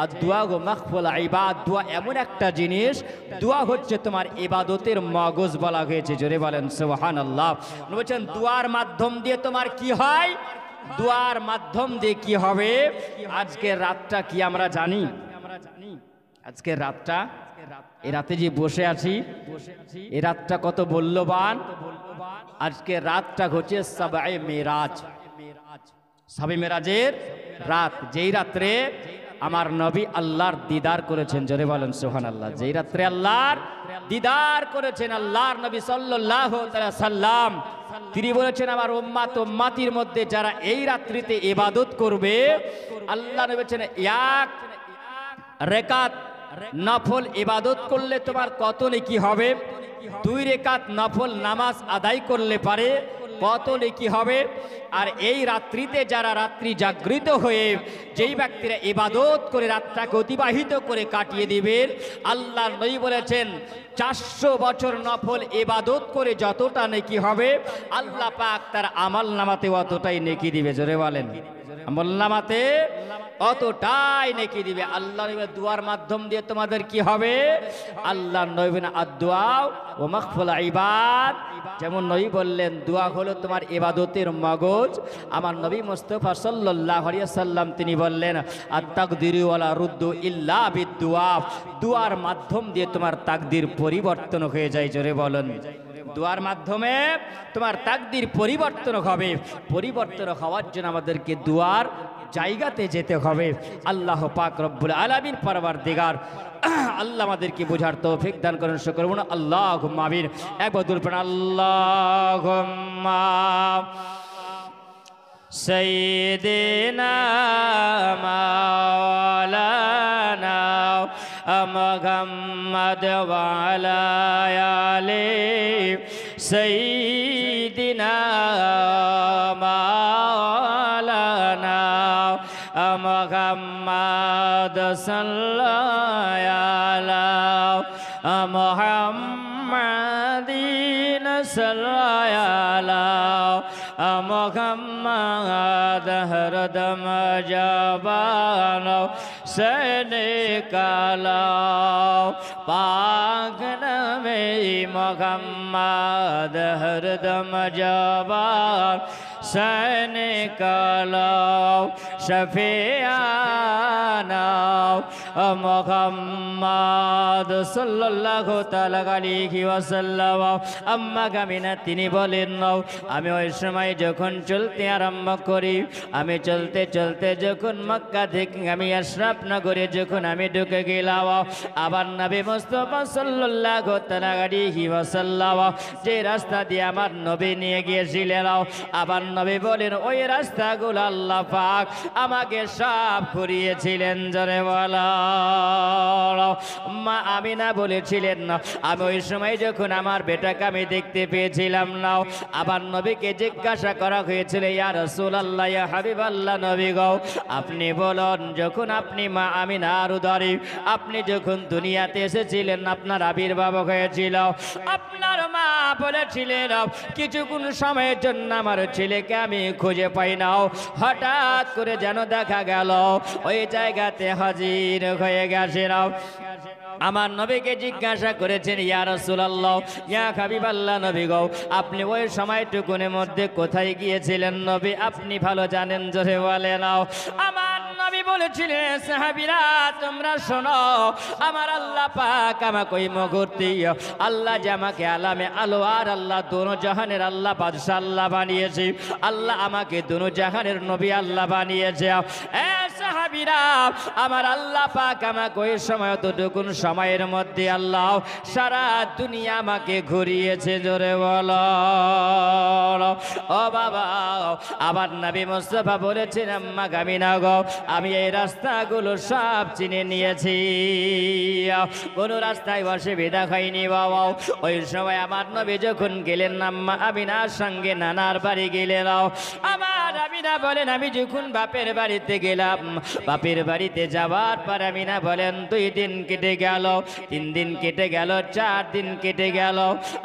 আদ-দুআ মাখফুল ইবাদ, দোয়া এমন একটা জিনিস, দোয়া হচ্ছে তোমার ইবাদতের মগজ বলা হয়েছে। জোরে বলেন সুবহানাল্লাহ। বলেছেন দোয়ার মাধ্যম দিয়ে তোমার কি হয়, দোয়ার মাধ্যম দিয়ে কি হবে। আজকের রাতটা কি আমরা জানি? আজকের রাতটা, এই রাতে যে বসে আছি, এই রাতটা কত মূল্যবান। আজকে রাতটা হচ্ছে সাবে মেরাজ, সাবে মেরাজের রাত, যেই রাত্রে আমার নবী আল্লাহর দিদার করেছেন। জোরে বলেন সুবহানাল্লাহ। যেই রাত্রে আল্লাহর দিদার করেছেন আল্লাহর নবী সাল্লাল্লাহু আলাইহি ওয়াসাল্লাম, তিনি বলেছেন আমার উম্মাত উম্মাতির মধ্যে যারা এই রাত্রিতে ইবাদত করবে, আল্লাহ নবী বলেছেন এক রাকাত নফল ইবাদত করলে তোমার কত নেকি হবে, 2 রাকাত নফল নামাজ আদায় করলে পারে কত নেকি হবে। আর এই রাত্রিতে যারা রাত্রি জাগৃত হয়ে যেই ব্যক্তিরা ইবাদত করে রাতটাকে অতিবাহিত করে কাটিয়ে দিবেন, আল্লাহ নবী বলেছেন 400 বছর নফল ইবাদত করে যতটা নেকি হবে, আল্লাহ পাক তার আমল নামাতে অতটাই নেকি দিবে। জোরে বলেন, আমল নামাতে অতটাই নেকি দিবে। আল্লাহ নবীর দুয়ার মাধ্যম দিয়ে তোমাদের কি হবে? আল্লাহ নবী আদ-দুআ ওয়া মাখফুল ইবাদ, যেমন নবী বললেন দোয়া হলো তোমার ইবাদতের মগজ। আমার নবী মুস্তাফা সাল্লাল্লাহু আলাইহি ওয়াসাল্লাম তিনি বললেন আত-তাকদিরু ওয়ালা রুদ্দু ইল্লা বিদ-দুআ, দুয়ার মাধ্যম দিয়ে তোমার তাকদির পরিবর্তন হয়ে যায়। জোরে বলেন, দুয়ার মাধ্যমে তোমার তাকদির পরিবর্তন হবে। পরিবর্তন হওয়ার জন্য আমাদেরকে দুয়ার জায়গাতে যেতে হবে। আল্লাহ পাক রব্বুল আলামিন পরওয়ারদিগার আল্লাহ আমাদেরকে বোঝার তৌফিক দান করেন। শুকর করুন আল্লাহুম্মা আমিন। একবার দুরূদ পড়ুন আল্লাহুম্মা সাইয়্যিদিনা মাওলানা মুহাম্মদ ওয়া আলা আলি সাইয়্যিদিনা মাওলানা মুহাম্মদ সাল্লাল্লাহু আলা মুহাম্মাদিন সাল্লাল্লাহু আলা মুহাম্মাদ হরদম জবান সনে কালাও পাক নামে মুহাম্মাদ হরদম জবান সনে কালাও শফিয়ানা মুহাম্মাদ সাল্লাল্লাহু তাআলা আলাইহি ওয়াসাল্লাম। আম্মা গামিনা তিনি বলেন, আমি ওই সময় যখন চলতে আরম্ভ করি, আমি চলতে চলতে যখন মক্কা থেকে আমি আশরাফ নগরে যখন আমি ঢুকে গেলাম, আবার নবী মুস্তাফা সাল্লাল্লাহু তাআলা আলাইহি ওয়াসাল্লাম যে রাস্তা দিয়ে আমার নবী নিয়ে গিয়েছিলেন, আবার নবী বলেন ওই রাস্তাগুলো আল্লাহ পাক আমাকে সব ঘুরিয়েছিলেন। জোরে বলো। মা আমিনা বলেছিলেন, আমি ওই সময় যখন আমার বেটাকে আমি দেখতে পেয়েছিলাম না, আবার নবীকে জিজ্ঞাসা করা হয়েছিল, ইয়া রাসূলুল্লাহ, ইয়া হাবিবাল্লাহ, নবী গো আপনি বলুন, যখন আপনি মা আমিনার উদরে আপনি যখন দুনিয়াতে এসেছিলেন, আপনার আবির্ভাব হয়েছিল, আপনার মা বলেছিলেন কিছুক্ষণ সময়ের জন্য আমার ছেলেকে আমি খুঁজে পাই না, হঠাৎ করে যেন দেখা গেল ওই জায়গাতে হাজির হয়ে গেছেন। আমার নবীকে জিজ্ঞাসা করেছেন, ইয়া রাসূলুল্লাহ, ইয়া হাবিবাল্লাহ, নবী গো আপনি ওই সময়টুকুনের মধ্যে কোথায় গিয়েছিলেন নবী, আপনি ভালো জানেন, জোরে বলেন। আমার নবী বলেছিলেন, সাহাবীরা তোমরা শোনো, আমার আল্লাহ পাক আমাকে ওই মুহূর্তে আল্লাহ যে আমাকে আলামে আলো আর আল্লাহ দোনো জাহানের আল্লাহ বাদশা আল্লাহ বানিয়েছে, আল্লাহ আমাকে দোনো জাহানের নবী আল্লাহ বানিয়েছে। সাহাবীরা আমার আল্লাহ পাক আমাকে ওই সময় ততটুকুন সময়ের মধ্যে আল্লাহ সারা দুনিয়া আমাকে ঘুরিয়েছে। জোরে বলো। ও বাবা, আবার নবী মুস্তাফা বলেছেন, আম্মা গামিনা গো আমি এই রাস্তাগুলো সব চিনে নিয়েছি, কোন রাস্তায় অসুবিধা হয়নি বাবা। ওই সময় আমার নবী যখন গেলেন আম্মা আমিনার সঙ্গে নানার বাড়ি গেলেন, আমার আমিনা বলেন আমি যখন বাপের বাড়িতে গেলাম, বাপের বাড়িতে যাওয়ার পর আমিনা বলেন 2 দিন কেটে গেল, 3 দিন কেটে গেল, 4 দিন কেটে গেল।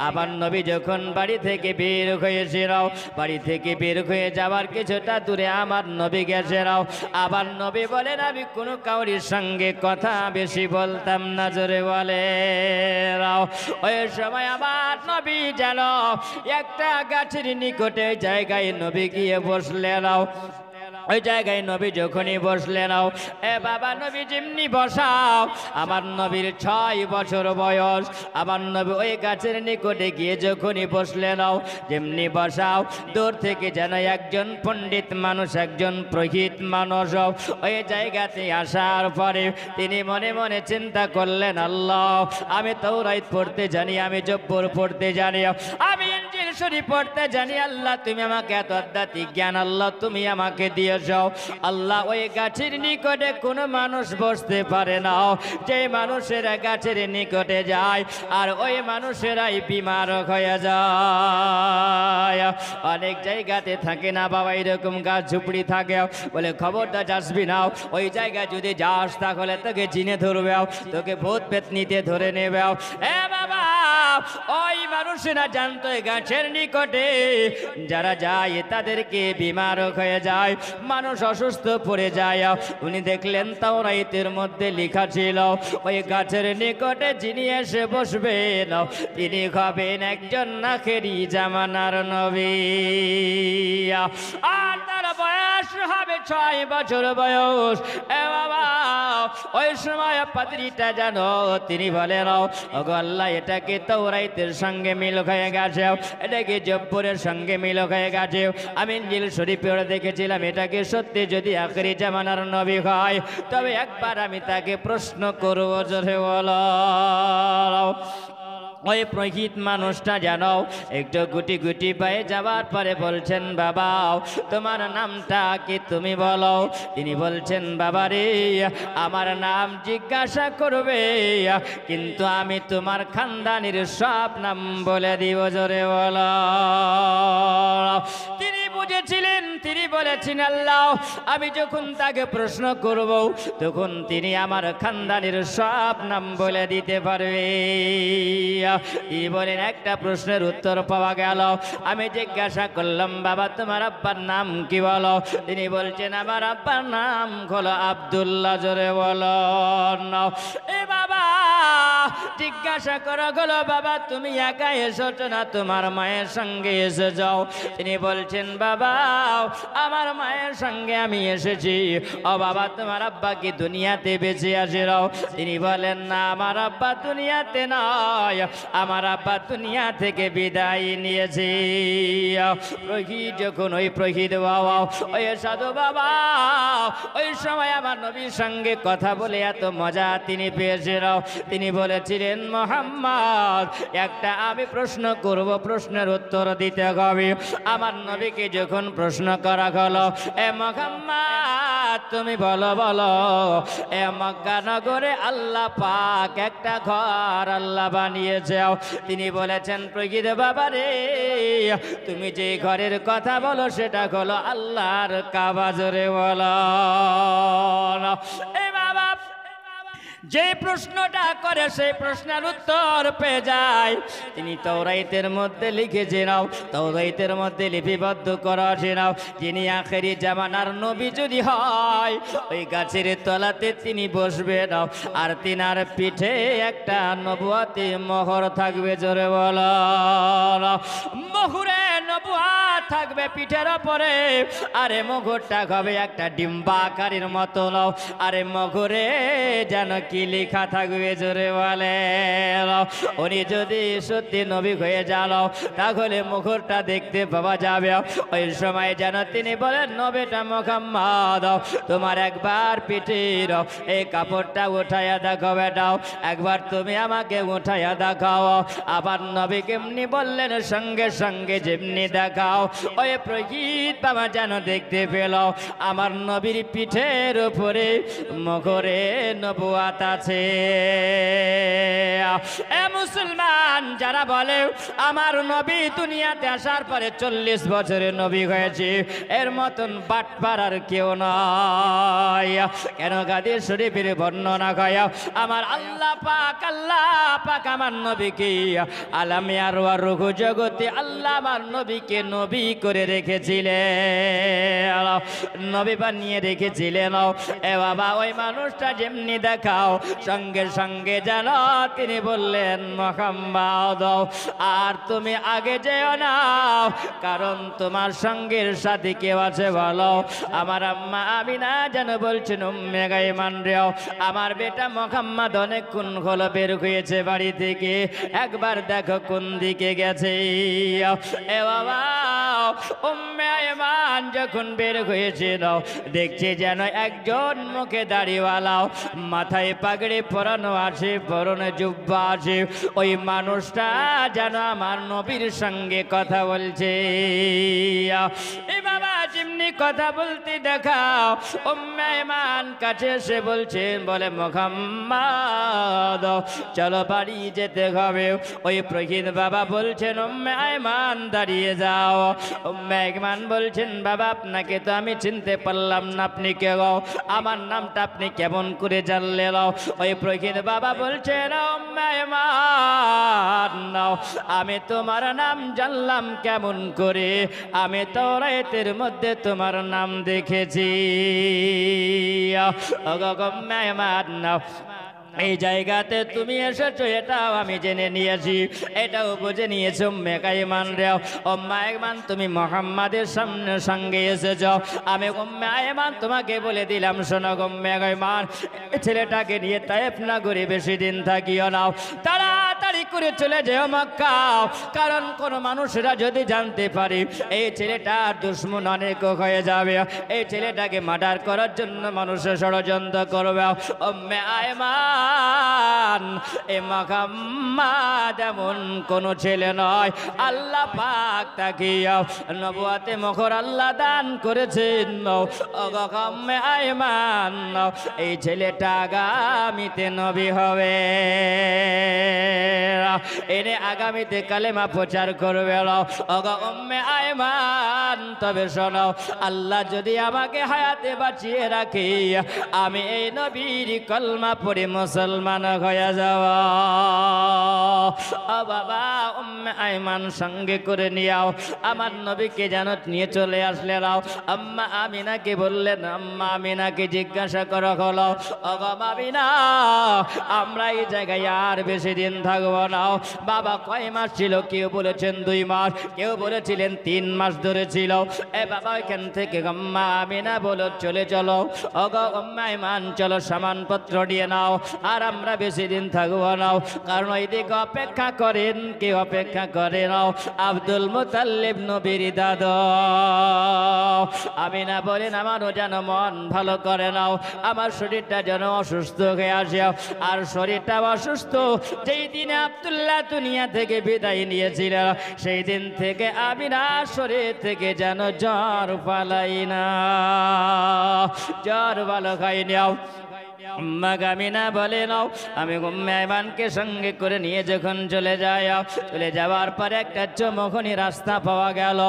আবার নবী যখন বাড়ি থেকে বের হয়েছিল, বাড়ি থেকে বের হয়ে যাওয়ার কিছুটা দূরে আমার নবী গেছেন, আবার নবী বলেন আমি কোনো কাউরির সঙ্গে কথা বেশি বলতাম না। জোরে বলে। ওই সময় আমার নবী যেন একটা গাছের নিকটে জায়গায় নবী গিয়ে বসলেন। ওই জায়গায় নবী যখনই বসলেন, এ বাবা নবী যেমনি বসাও, আমার নবীর 6 বছর বয়স, আমার নবী ওই গাছের নিকটে গিয়ে যখনই বসলেন, যেমনি বসাও দূর থেকে যেন একজন পণ্ডিত মানুষ, একজন পুরোহিত মানুষ ওই জায়গাতে আসার পরে তিনি মনে মনে চিন্তা করলেন, আল্লাহ আমি তাওরাত পড়তে জানি, আমি জব্বর পড়তে জানি, আমি ইনজিল শরীফ পড়তে জানি, আল্লাহ তুমি আমাকে এত আধ্যাত্মিক জ্ঞান আল্লাহ তুমি আমাকে দিয়ে যাও। আল্লাহ ওই গাছের নিকটে কোনো মানুষ বসতে পারে না, যে মানুষেরা গাছের নিকটে যায় আর ওই মানুষেরাই বিমার হয়ে যায়। অনেক জায়গাতে থাকে না বাবা এরকম গাছ ঝুপড়ি থাকে, বলে খবরদার যাসবি না, ওই জায়গায় যদি যাস তাহলে তোকে চিনে ধরবে, তোকে ভূত পেতনিতে ধরে নেবে। এ বাবা ওই মানুষেরা জানতো গাছের নিকটে যারা যায় তাদেরকে বিমার হয়ে যায়, মানুষ অসুস্থ পড়ে যায়। উনি দেখলেন তাওরাতের মধ্যে লেখা ছিল ওই গাছের নিকটে যিনি এসে বসবেন তিনি হবেন একজন আখেরি জামানার নবী, আর তার বয়স হবে 6 বছর বয়স। এ বাবা ওই সময় পাদ্রীটা জানো তিনি বলেন, ওগো আল্লাহ এটাকে তাওরাতের সঙ্গে মিল হয়ে গেছে, এটাকে জব্বরের সঙ্গে মিল হয়ে গেছে, আমি ইনজিল শরীফে দেখেছিলাম, এটাকে সত্যি যদি আখেরি জামানার নবী হয় তবে একবার আমি তাকে প্রশ্ন করব। জোরে বলো। ওই পুরোহিত মানুষটা জানো একটু গুটি গুটি পায়ে যাওয়ার পরে বলছেন, বাবা তোমার নামটা কি তুমি বলো। তিনি বলছেন, বাবা রে আমার নাম জিজ্ঞাসা করবে কিন্তু আমি তোমার খানদানির সব নাম বলে দিব। জোরে বলো। তিনি বুঝে গিয়েছিলেন তিনি বলেছেন আল্লাহ আমি যখন তাকে প্রশ্ন করব তখন তিনি আমার খানদানের সব নাম বলে দিতে পারবে। তিনি বলেন একটা প্রশ্নের উত্তর পাওয়া গেল। আমি জিজ্ঞাসা করলাম বাবা তোমার আব্বার নাম কি বলো? তিনি বলছেন আমার আব্বার নাম হলো আব্দুল্লাহ। জোরে বলো এ বাবা। জিজ্ঞাসা করা হলো বাবা তুমি একা এসেছো না তোমার মায়ের সঙ্গে এসে যাও? তিনি বলছেন বাবা আমার মায়ের সঙ্গে আমি এসেছি। ও বাবা তোমার আব্বা কি দুনিয়াতে বেঁচে আছে? তিনি বলেন না আমার আব্বা দুনিয়াতে নয়, আমার আব্বা দুনিয়া থেকে বিদায় নিয়েছে। প্রহিত যখন ওই প্রহিত বাবা ওই সাধু বাবা ওই সময় আমার নবীর সঙ্গে কথা বলে এত মজা তিনি পেয়েছেন। তিনি বলেছিলেন মুহাম্মদ একটা আমি প্রশ্ন করব, প্রশ্নের উত্তর দিতে হবে। আমার নবীকে যখন প্রশ্ন করা হলো এ মুহাম্মদ তুমি বলো বলো এ মক্কা নগরে আল্লাহ পাক একটা ঘর আল্লাহ বানিয়েছে। তিনি বলেছেন প্রকৃত বাবা রে তুমি যে ঘরের কথা বলো সেটা হলো আল্লাহর কাবা। জোরে বলো এ বাবা। যে প্রশ্নটা করে সেই প্রশ্নের উত্তর পেয়ে যায়। তিনি তাওরাতের মধ্যে লিখেছে নাও, তাওরাতের মধ্যে লিপিবদ্ধ করা আছে নাও যিনি আখেরি জামানার নবী যদি হয় ওই গাছের তলাতে তিনি বসবেন আর তিনার পিঠে একটা নবুয়তি মোহর থাকবে। জোরে বলো মোহরে নবুয়ত থাকবে পিঠের উপরে। আরে মোহরটা হবে একটা ডিম্বাকারের মতো নাও। আরে মোহরে যেন কি লেখা থাকবে? জোরে বলে উনি যদি সত্যি নবী হয়ে যান তাহলে মুখরটা দেখতে পাওয়া যাবে। ওই সময় যেন তিনি বলেন নবীটা মুহাম্মদ তোমার একবার পিঠের এই কাপড়টা উঠাইয়া দেখাও বেটাও, একবার তুমি আমাকে উঠাইয়া দেখাও। আবার নবী কেমনি বললেন সঙ্গে সঙ্গে যেমনি দেখাও ওই প্রকৃত বাবা যেন দেখতে পেল আমার নবীর পিঠের উপরে মুখরে নবুয়ত আছে। এ মুসলমান যারা বলে আমার নবী দুনিয়াতে আসার পরে 40 বছরের নবী হয়েছে এর মতন বাটপার আর কেউ নয়। কেন হাদিস শরীফের বর্ণনা হয় আমার আল্লাহ পাক আমার নবীকে আলামিয়ার রুহু জগতে আল্লাহ আমার নবীকে নবী করে রেখেছিলেন, নবী বানিয়ে রেখেছিলেন। এ বাবা ওই মানুষটা যেমনি দেখাও সঙ্গে সঙ্গে যেন তিনি বললেন মুহাম্মদ আর তুমি আগে যেও না কারণ তোমার সঙ্গের সাথে কেউ আছে বলো। আমার আম্মা আমিনা যেন বলছেন উম্মে গায়মান রে আমার বেটা মুহাম্মদ অনেকক্ষণ হলো বের হয়েছে বাড়ি থেকে, একবার দেখো কোন দিকে গেছে। এ বাবা উম্মে আয়মান যখন বের হয়েছিল দেখছে যেন একজন মুখে দাড়িওয়ালা মাথায় পাগড়ি পরানো আছে, পরনে জুব্বা আছে, ওই মানুষটা যেন আমার নবীর সঙ্গে কথা বলছে। এ বাবা যেমনি কথা বলতে দেখাও উম্মে আয়মান কাছে এসে বলছেন বলে মুহাম্মদ চলো বাড়ি যেতে হবে। ওই প্রকৃত বাবা বলছেন উম্মে আয়মান দাঁড়িয়ে যাও। উম্মে আয়মান বলছেন বাবা আপনাকে তো আমি চিনতে পারলাম না, আপনি কে গো? আমার নামটা আপনি কেমন করে জানলেন? ওই প্রকৃত বাবা বলছেন উম্মে আয়মান আমি তোমার নাম জানলাম কেমন করে? আমি তাওরাতের মধ্যে তোমার নাম দেখেছি। উম্মে আয়মান এই জায়গাতে তুমি এসেছো এটাও আমি জেনে নিয়েছি, এটাও বুঝে নিয়েছো উম্মে আয়মান রে। উম্মে আয়মান তুমি মুহাম্মাদের সামনে সঙ্গে এসেছো, আমি উম্মে আয়মান তোমাকে বলে দিলাম শোনো উম্মে আয়মান ছেলেটাকে নিয়ে তায়েফ নগরে বেশি দিন থাকিও না, তাড়াতাড়ি করে চলে যেও মক্কা। কারণ কোন মানুষরা যদি জানতে পারে এই ছেলেটা দুশমন অনেক হয়ে যাবে, এই ছেলেটাকে মার্ডার করার জন্য মানুষের ষড়যন্ত্র করবে। উম্মে আয়মান এ মুহাম্মদ এমন কোন ছেলে নয়, আল্লাহ পাক তাকে নবুয়তে মুখর আল্লাহ দান করেছেন। উম্মে আয়মান এই ছেলেটা আগামীতে নবী হবে। এনে আগামীতে কালেমা প্রচার করবে। ওগো উম্মে আয়মান, তবে শোনো, আল্লাহ যদি আমাকে হায়াতে বাঁচিয়ে রাখে, আমি এই নবীর কলমা পড়ে মুসলমান হয়ে যাব। ও বাবা, উম্মে আয়মান সঙ্গে করে নিয়াও, আমার নবীকে যেন নিয়ে চলে আসলে রাও। আম্মা আমিনাকে বললেন, আম্মা আমিনাকে জিজ্ঞাসা করা হলো, ওগো আমিনা, আমরা এই জায়গায় আর বেশি দিন থাকবো না। বাবা কয় মাস ছিল? কেউ বলেছেন 2 মাস, কেউ বলেছিলেন 3 মাস ধরে ছিল। এ বাবা এখান থেকে আম্মা আমিনা বলো চলে চলো। ওগো উম্মে আয়মান, চলো সামানপত্র নিয়ে নাও, আর আমরা বেশি দিন থাকবো না। কারণ ওই দিকে অপেক্ষা করেন, কে অপেক্ষা করে নাও? আব্দুল মুতাল্লিব, নবীর দাদা। আমিনা বলেন, আমারও যেন মন ভালো করে নাও, আমার শরীরটা যেন অসুস্থ হয়ে আসে। আর শরীরটা অসুস্থ যেই দিনে আব্দুল্লাহ দুনিয়া থেকে বিদায় নিয়েছিল, সেই দিন থেকে আমিনা শরীর থেকে যেন জ্বর পালাই না, জ্বর ভালো খাই নাও। আম্মা আমিনা বলে নাও, আমি উম্মে আয়মানকে সঙ্গে করে নিয়ে যখন চলে যাই, চলে যাওয়ার পরে একটা চমকনি রাস্তা পাওয়া গেল।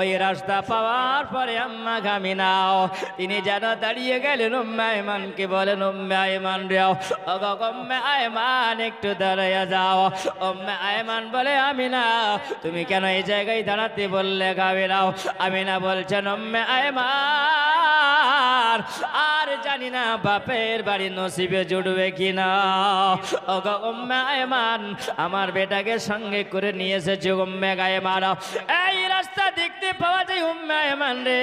ওই রাস্তা পাওয়ার পরে আম্মা আমিনা তিনি যেন দাঁড়িয়ে গেলেন। উম্মে আয়মানকে বলেন, উম্মে আয়মান যাও, ওগো উম্মে আয়মান একটু দাঁড়াইয়া যাও। উম্মে আয়মান বলে, আমিনা তুমি কেন এই জায়গায় দাঁড়াতে বললে? আমিনাও আমিনা বলছেন, উম্মে আয়মান, আর জানি না বাপের বাড়ি নসিবে জুড়বে কিনা। ওগো উম্মে আয়মান, আমার বেটাকে সঙ্গে করে নিয়ে এসেছে উম্মে আয়মান। এই রাস্তা দেখতে পাওয়া যায় উম্মে আয়মান রে,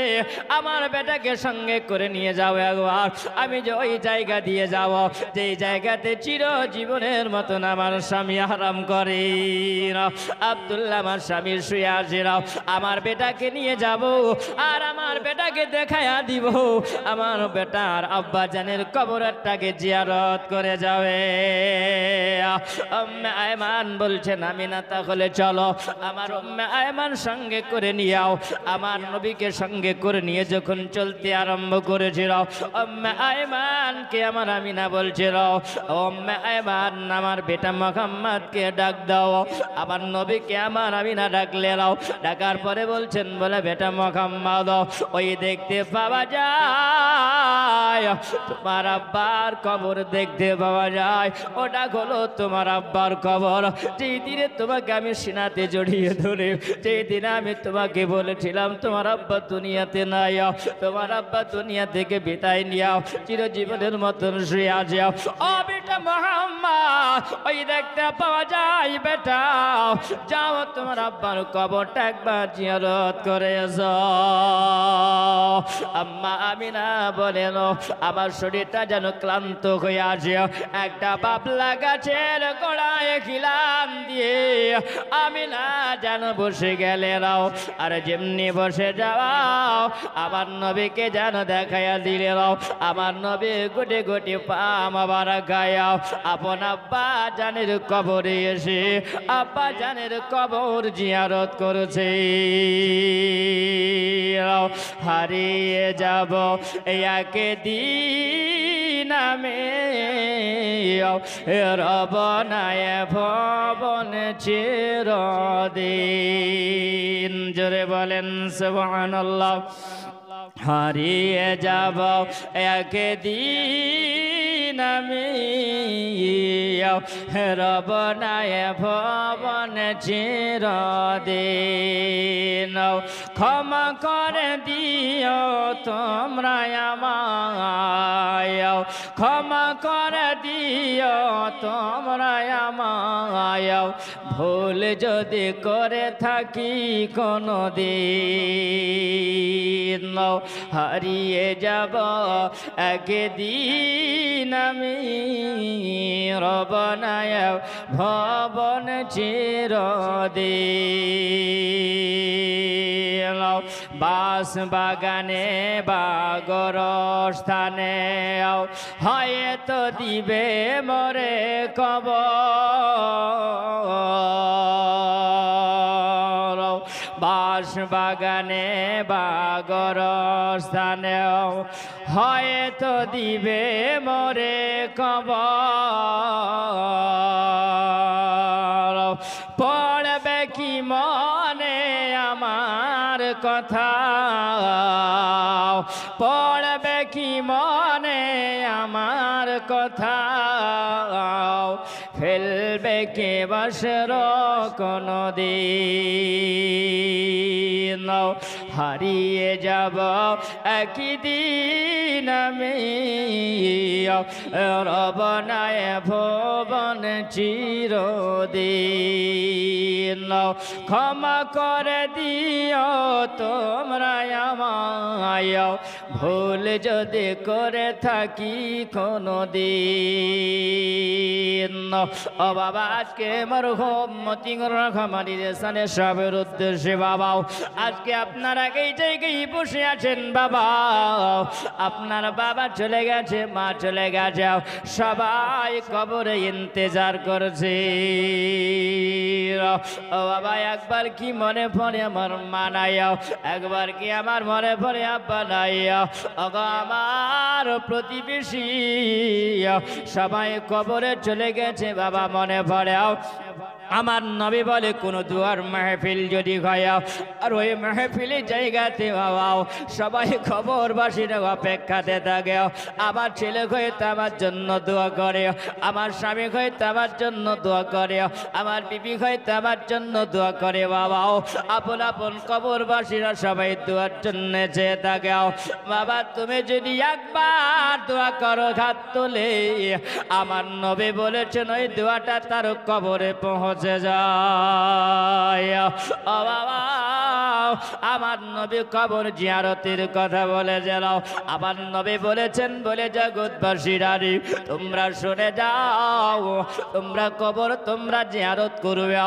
আমার বেটাকে সঙ্গে করে নিয়ে যাও একবার। আমি যে ওই জায়গা দিয়ে যাব, যেই জায়গাতে চিরজীবনের মতন আমার স্বামী আরাম করে। আব্দুল্লাহ আমার স্বামী শুয়ে আছে, আমার বেটাকে নিয়ে যাব, আর আমার বেটাকে দেখায়া দিব। আমার বেটার আব্বা জানের কবরটাকে জিয়ারত করে যাবে। উম্মে আয়মান বলছেন, আমিনা তাহলে চলো। আমার উম্মে আয়মান সঙ্গে করে নিয়াও। আমার নবীকে সঙ্গে করে নিয়ে যখন চলতে আরম্ভ করেছিল, উম্মে আয়মানকে আমার আমিনা বলছিল, উম্মে আয়মান, আমার বেটা মুহাম্মদকে ডাক দাও। আমার নবীকে আমার আমিনা ডাকলে নাও। ডাকার পরে বলছেন, বলে বেটা মুহাম্মদ, ওই দেখতে পাওয়া যায় তোমার আব্বার কবর, দেখতে পাওয়া যায়, ওটা হলো তোমার আব্বার কবর। যেই দিনে তোমাকে আমি সিনাতে জড়িয়ে ধরে, যেই দিনে আমি তোমাকে বলেছিলাম তোমার আব্বা দুনিয়াতে নাই, তোমার আব্বা দুনিয়া থেকে বিদায় নিয়াও, চিরজীবনের মতন শুয়ে যাও। ও বেটা মুহাম্মদ, ওই দেখতে পাওয়া যায় বেটা, যাও তোমার আব্বার কবরটা একবার জিয়ারত করে এসো। আম্মা আমিনা বলেন, আমার শরীরটা যেন ক্লান্ত হয়ে আসে। একটা বাবলা গাছের গোড়ায় খিলান দিয়ে আমিনা যেন বসে গেলে নাও, আর যেমনি বসে যাও, আমার নবীকে যেন দেখাইয়া দিলে নাও। আমার নবী গুটি গুটি পা আমার গায়াও, আপন আব্বা জানের কবরে এসে আব্বা জানের কবর জিয়ারত করেছে। হারিয়ে যাব একদিন আমি রবনায় ভবন চিরদিন। জোরে বলেন সুবহানাল্লাহ। হারিয়ে যাব একদিন আমি রবনায় ভবন চিরদিন। ক্ষমা করে দিও তোমরা আমায়, ক্ষমা করে দিও তোমরা আমায়, ভুল যদি করে থাকি কোনো দিন। হারিয়ে যাব একদিন আমি রবনায় ভবন চিরদিন। বাস বাগানে বাগর স্থানে হয়তো দিবে মরে কবর। বাস বাগানে বাগর স্থানে হয়তো দিবে মরে কবর। পড়বে কি মনে আমার কথা, পড়বে কি মনে আমার কথা, ফেলবে কে বসর কোনো দিন, হারিয়ে যাব একদিন আমি রবনায় ভুবন চিরদিন। ক্ষমা করে দিও তোমরা আমায়, ভুল যদি করে থাকি কোনো দিন। ও বাবা, আজকে মরহুম মতিউর রহমানের সানে সবের উদ্দেশ্যে বাবা, আজকে আপনারা এই জায়গায় বসে আছেন বাবা, আপনার বাবা চলে গেছে, মা চলে গেছে, সবাই কবরে ইন্তজার করছে। ও বাবা, একবার কি মনে পড়ে আমার মা নাই, একবার কি আমার মনে পড়ে আব্বা নাই, আমার প্রতিবেশী সবাই কবরে চলে গেছে বাবা, মনে পড়ে। আমার নবী বলে কোন দুয়ার মাহফিল যদি হয় আর ওই মাহফিলের জায়গাতে বাবা সবাই খবরবাসীরা অপেক্ষাতে থাকে, আমার ছেলে হয়তো আমার জন্য দোয়া করে, আমার স্বামী হয়তো আমার জন্য দোয়া করে, আমার বিবি হয়তো আমার জন্য দোয়া করে বাবা, আপন আপন কবরবাসীরা সবাই দোয়ার জন্য চেয়ে থাকে। বাবা তুমি যদি একবার দোয়া করো হাত তুলে, আমার নবী বলেছেন ওই দোয়াটা তার কবরে পৌঁছে যায়। ও বাবা, আমার নবী কবর জিয়ারতের কথা বলে যাও, আমার নবী বলেছেন বলে জগৎবাসীরা তোমরা শুনে যাও, তোমরা কবর তোমরা জিয়ারত করবে,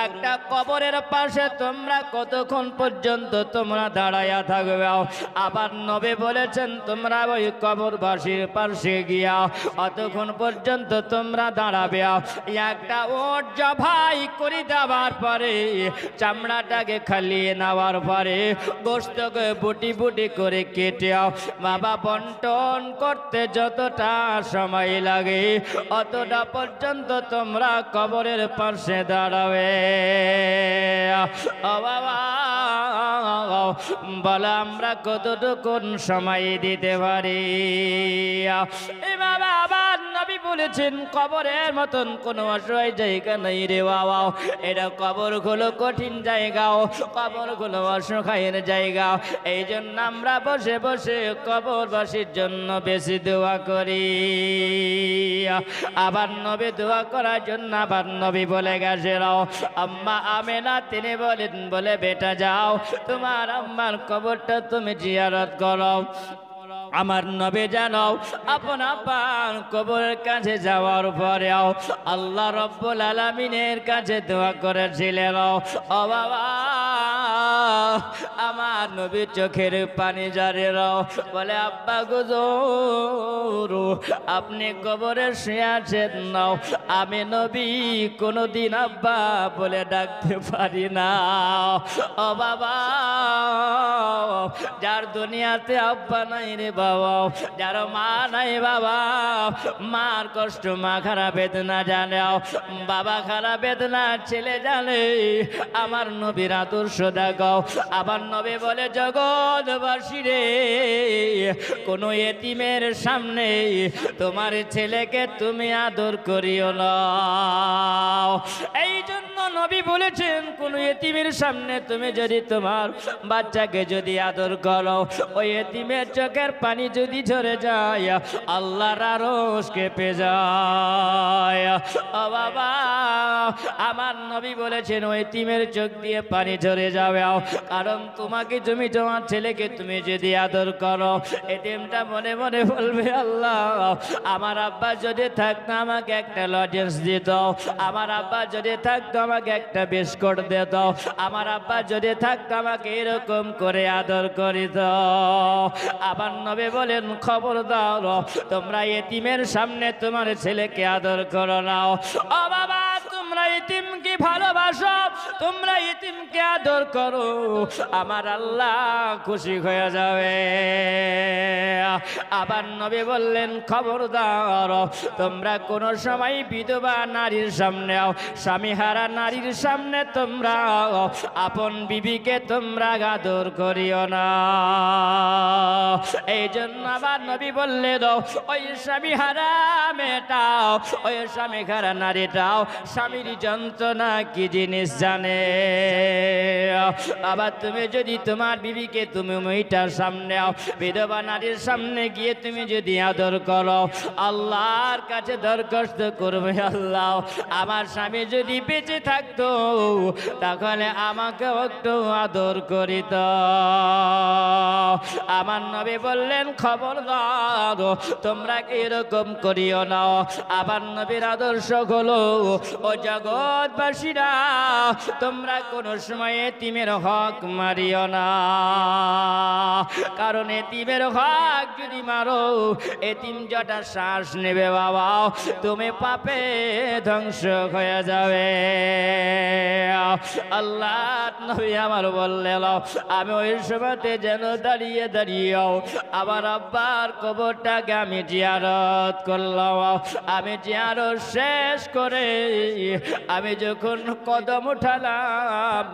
একটা কবরের পাশে তোমরা কতক্ষণ পর্যন্ত তোমরা দাঁড়াইয়া থাকবে। আবার নবী বলেছেন তোমরা ওই কবরবাসীর পাশে গিয়া অতক্ষণ পর্যন্ত তোমরা দাঁড়াবে। একটা ওট জবাই করে দেওয়ার পরে, চামড়াটাকে খালিয়ে নেওয়ার পরে, গোশতকে বুটি বুটি করে কেটে বাবা বন্টন করতে যতটা সময় লাগে অতটা পর্যন্ত তোমরা কবরের পাশে দাঁড়াবে। ও বাবা, বলা আমরা কতটুকুন সময় দিতে পারি? বাবা আবার নবী বলেছেন কবরের মতন কোনো অসহায় জায়গা নেই রে বাবা, এটা কবর গুলো কঠিন জায়গা, কবর গুলো অসহায়ের জায়গা। এই জন্য আমরা বসে বসে কবরবাসীর জন্য বেশি দোয়া করি। আবার নবী দোয়া করার জন্য আবার নবী বলে গেছে আম্মা আমেনা তিনি বলেন বলে বেটা যাও তোমার আম্মার কবরটা তুমি জিয়ারত করো। আমার নবী জানো আপন আপন কবরের কাছে যাওয়ার পরেও আল্লাহ রব্বুল আলামিনের কাছে দোয়া করেছিলেন। ও বাবা, আমার নবী চোখের পানি ঝরে বলে আব্বা গুজুর আপনি কবরে শুয়ে আছেন নাও, আমি নবী কোনদিন আব্বা বলে ডাকতে পারি না। ও বাবা, যার দুনিয়াতে আব্বা নাই রে বাবা, যার মা নাই বাবা, মার কষ্ট মা খারাপ বেদনা জানে, বাবা খারাপ বেদনা ছেলে জানে। আমার নবীর আদর্শ দেখো, আবার নবী বলে জগৎবাসী রে কোন এতিমের সামনে তোমার ছেলেকে তুমি আদর করিও না। এই জন্য নবী বলেছেন কোন এতিমের সামনে তুমি যদি তোমার বাচ্চাকে যদি আদর করো, ওই এতিমের চোখের পানি যদি ঝরে যায় আল্লাহর আরশ কেঁপে যায়। ও বাবা, আমার নবী বলেছেন ওই এতিমের চোখ দিয়ে পানি ঝরে যাবে, কারণ তোমাকে তুমি তোমার ছেলেকে তুমি যদি আদর করো, এতিমটা মনে মনে বলবে আল্লাহ আমার আব্বা যদি থাকতো আমাকে একটা লজেন্স দিত, আমার আব্বা যদি থাকতো আমাকে একটা বিস্কুট দিত, আমার আব্বা যদি থাকতো আমাকে এরকম করে আদর করিত। আবার নবী বলেন খবরদার তোমরা এতিমের সামনে তোমার ছেলেকে আদর করো না। ও বাবা, তোমরা এতিমকে ভালো ভালোবাসো, তোমরা ইতিমকে আদর করো, আমার আল্লাহ খুশি হয়ে যাবে। আবার নবী বললেন, খবরদার তোমরা কোন সময় বিধবা নারীর সামনে, স্বামীহারা নারীর সামনে তোমরা আপন বিবিকে তোমরা আদর করিও না। এই জন্য আবার নবী বললেন, ওই স্বামীহারা মেয়েটাও, ওই স্বামীহারা নারীটাও স্বামীর যন্ত্রণা কি জিনিস জানে। আবার তুমি যদি তোমার বিবিকে তুমি মেয়েটার সামনে, বিধবা নারীর সামনে গিয়ে তুমি যদি আদর করো, আল্লাহর কাছে দরখাস্ত করবে, আল্লাহ আমার স্বামী যদি বেঁচে থাকতো তাহলে আমাকে একটু আদর করিত। আমার নবী বললেন, খবরদার তোমরা এরকম করিও না। আবার নবীর আদর্শ হলো, ও জগৎবাসীরা তোমরা কোন সময় এতিমের হক মারিও না, কারণ এতিমের হক যদি মারো এতিম জটা শ্বাস নেবে বাবা, তুমি পাপে ধ্বংস হয়ে যাবে। আল্লাহ নবী আমার বললেন, আমি ওই সময়তে যেন দাঁড়িয়ে দাঁড়িয়েও আমার আব্বার কবরটাকে আমি জিয়ারত করলাম। আমি জিয়ারত শেষ করে আমি যখন কদম উঠালাম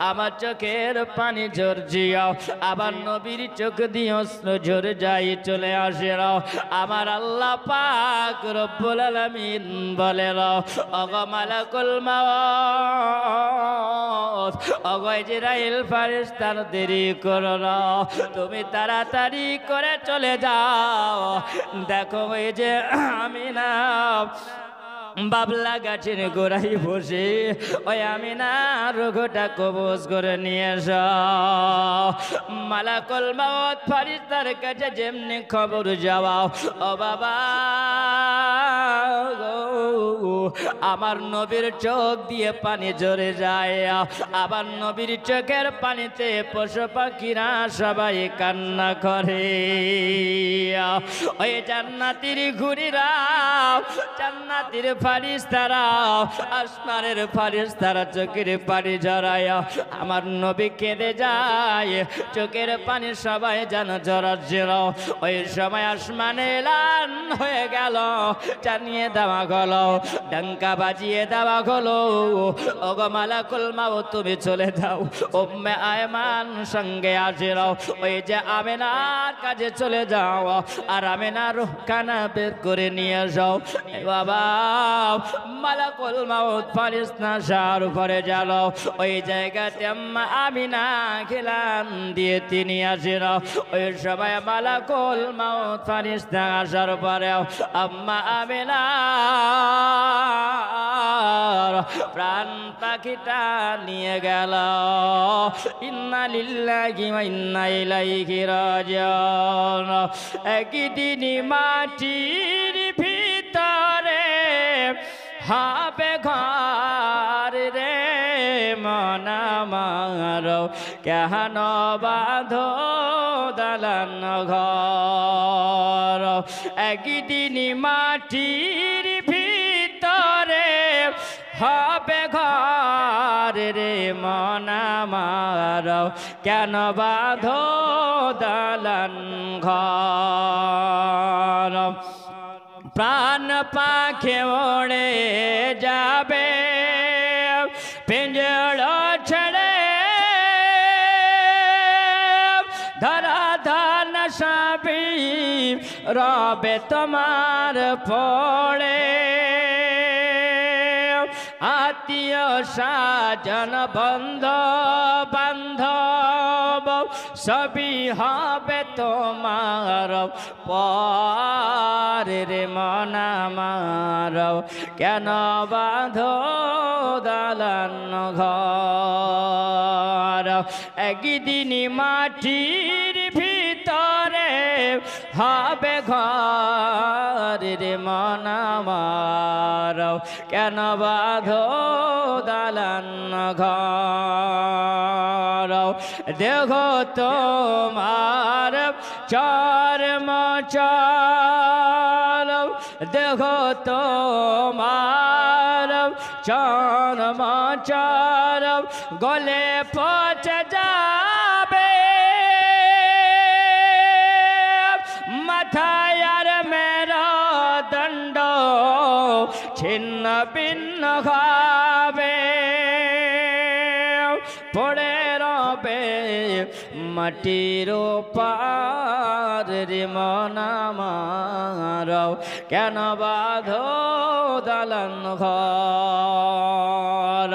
আমার চোখের পানি ঝরঝিয়াও, আবার নবীর চোখ দিয়ে অশ্রু ঝরে যাই চলে আসে। আমার আল্লাহ পাক রব্বুল আলামিন বলেন, ওগো মালাকুল মাউত, ওগো ইসরাইল ফেরেশতার দেরি করো না, তুমি তাড়াতাড়ি করে চলে যাও। দেখো এই যে আমিনা বাবলা গাছের গোড়ায় বসে ওই আমিনা রোগটা কবজ করে নিয়ে এসো। মালাকুল মাউত ফেরেশতার কাছে যেমনি খবর যাওয়াও, ও বাবা আমার নবীর চোখ দিয়ে পানি ঝরে যায়, আবার নবীর চোখের পানিতে পশু পাখিরা সবাই কান্না করে। ওই জান্নাতির ঘুরিরা, জান্নাতির ফারিস্তারা, আসমানের ফারিস্তারা চোখের পানি ঝরায়, আমার নবী কেঁদে যায়, চোখের পানি সবাই যেন ঝরাচ্ছিল। ওই সময় আসমানে এলান হয়ে গেল, জানিয়ে দেওয়া হলো, ডঙ্কা বাজিয়ে দেওয়া হলো, ওগো মালাকুল মাউত তুমি চলে যাও, উম্মে আয়মান সঙ্গে আসিল, ওই যে আমিনার কাছে চলে যাও, আর আমিনার রূহখানা বের করে নিয়ে যাও। বাবা মালাকুল মাউত ফেরেশতা সার উপরে গেল, ওই জায়গাতে আম্মা আমিনা খেলাম দিয়ে তিনি আসিল। ওই সময় মালাকুল মাউত ফেরেশতা আসার পরে আম্মা আমিনা প্রাণ পাখিটা নিয়ে গেল। ইন্না লিল্লাহি ওয়া ইন্না ইলাইহি রাজিউন। একদিন মাটির ভিতরে হবে ঘর রে মন আমার, কেন বাঁধো দালান ঘর। একদিন মাটির ভিতরে হবে ঘর রে মন আমার, কেন বাঁধো দালান ঘর। প্রাণ পাখি ওড়ে যাবে পিঞ্জড় ছেড়ে, ধরা ধান সাবি রবে তোমার পড়ে। আত্মীয় স্বজন বন্ধু বান্ধব সবই হবে তোমার পরে রে মন আমার, কেন বাঁধো দালান ঘর। একদিন মাটির ভিতরে হবে ঘর রে মন আমার, কেন বাঁধো দালান ঘর। দেখো তোমার চর্ম চাল, দেখো তোমার চর্ম চাল গলে পচে যাবে, মাথায় আর মেরা দণ্ড ছিন্ন ভিন্ন হবে, পড়ে রবে মাটির পার রে মন আমার, কেন বাঁধো দালান ঘর,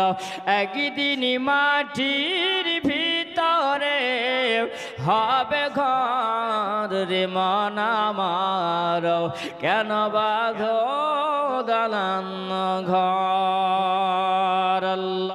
একদিন মাটির ভিতরে হবে ঘর রে মন আমার, কেন বাঁধো দালান ঘর।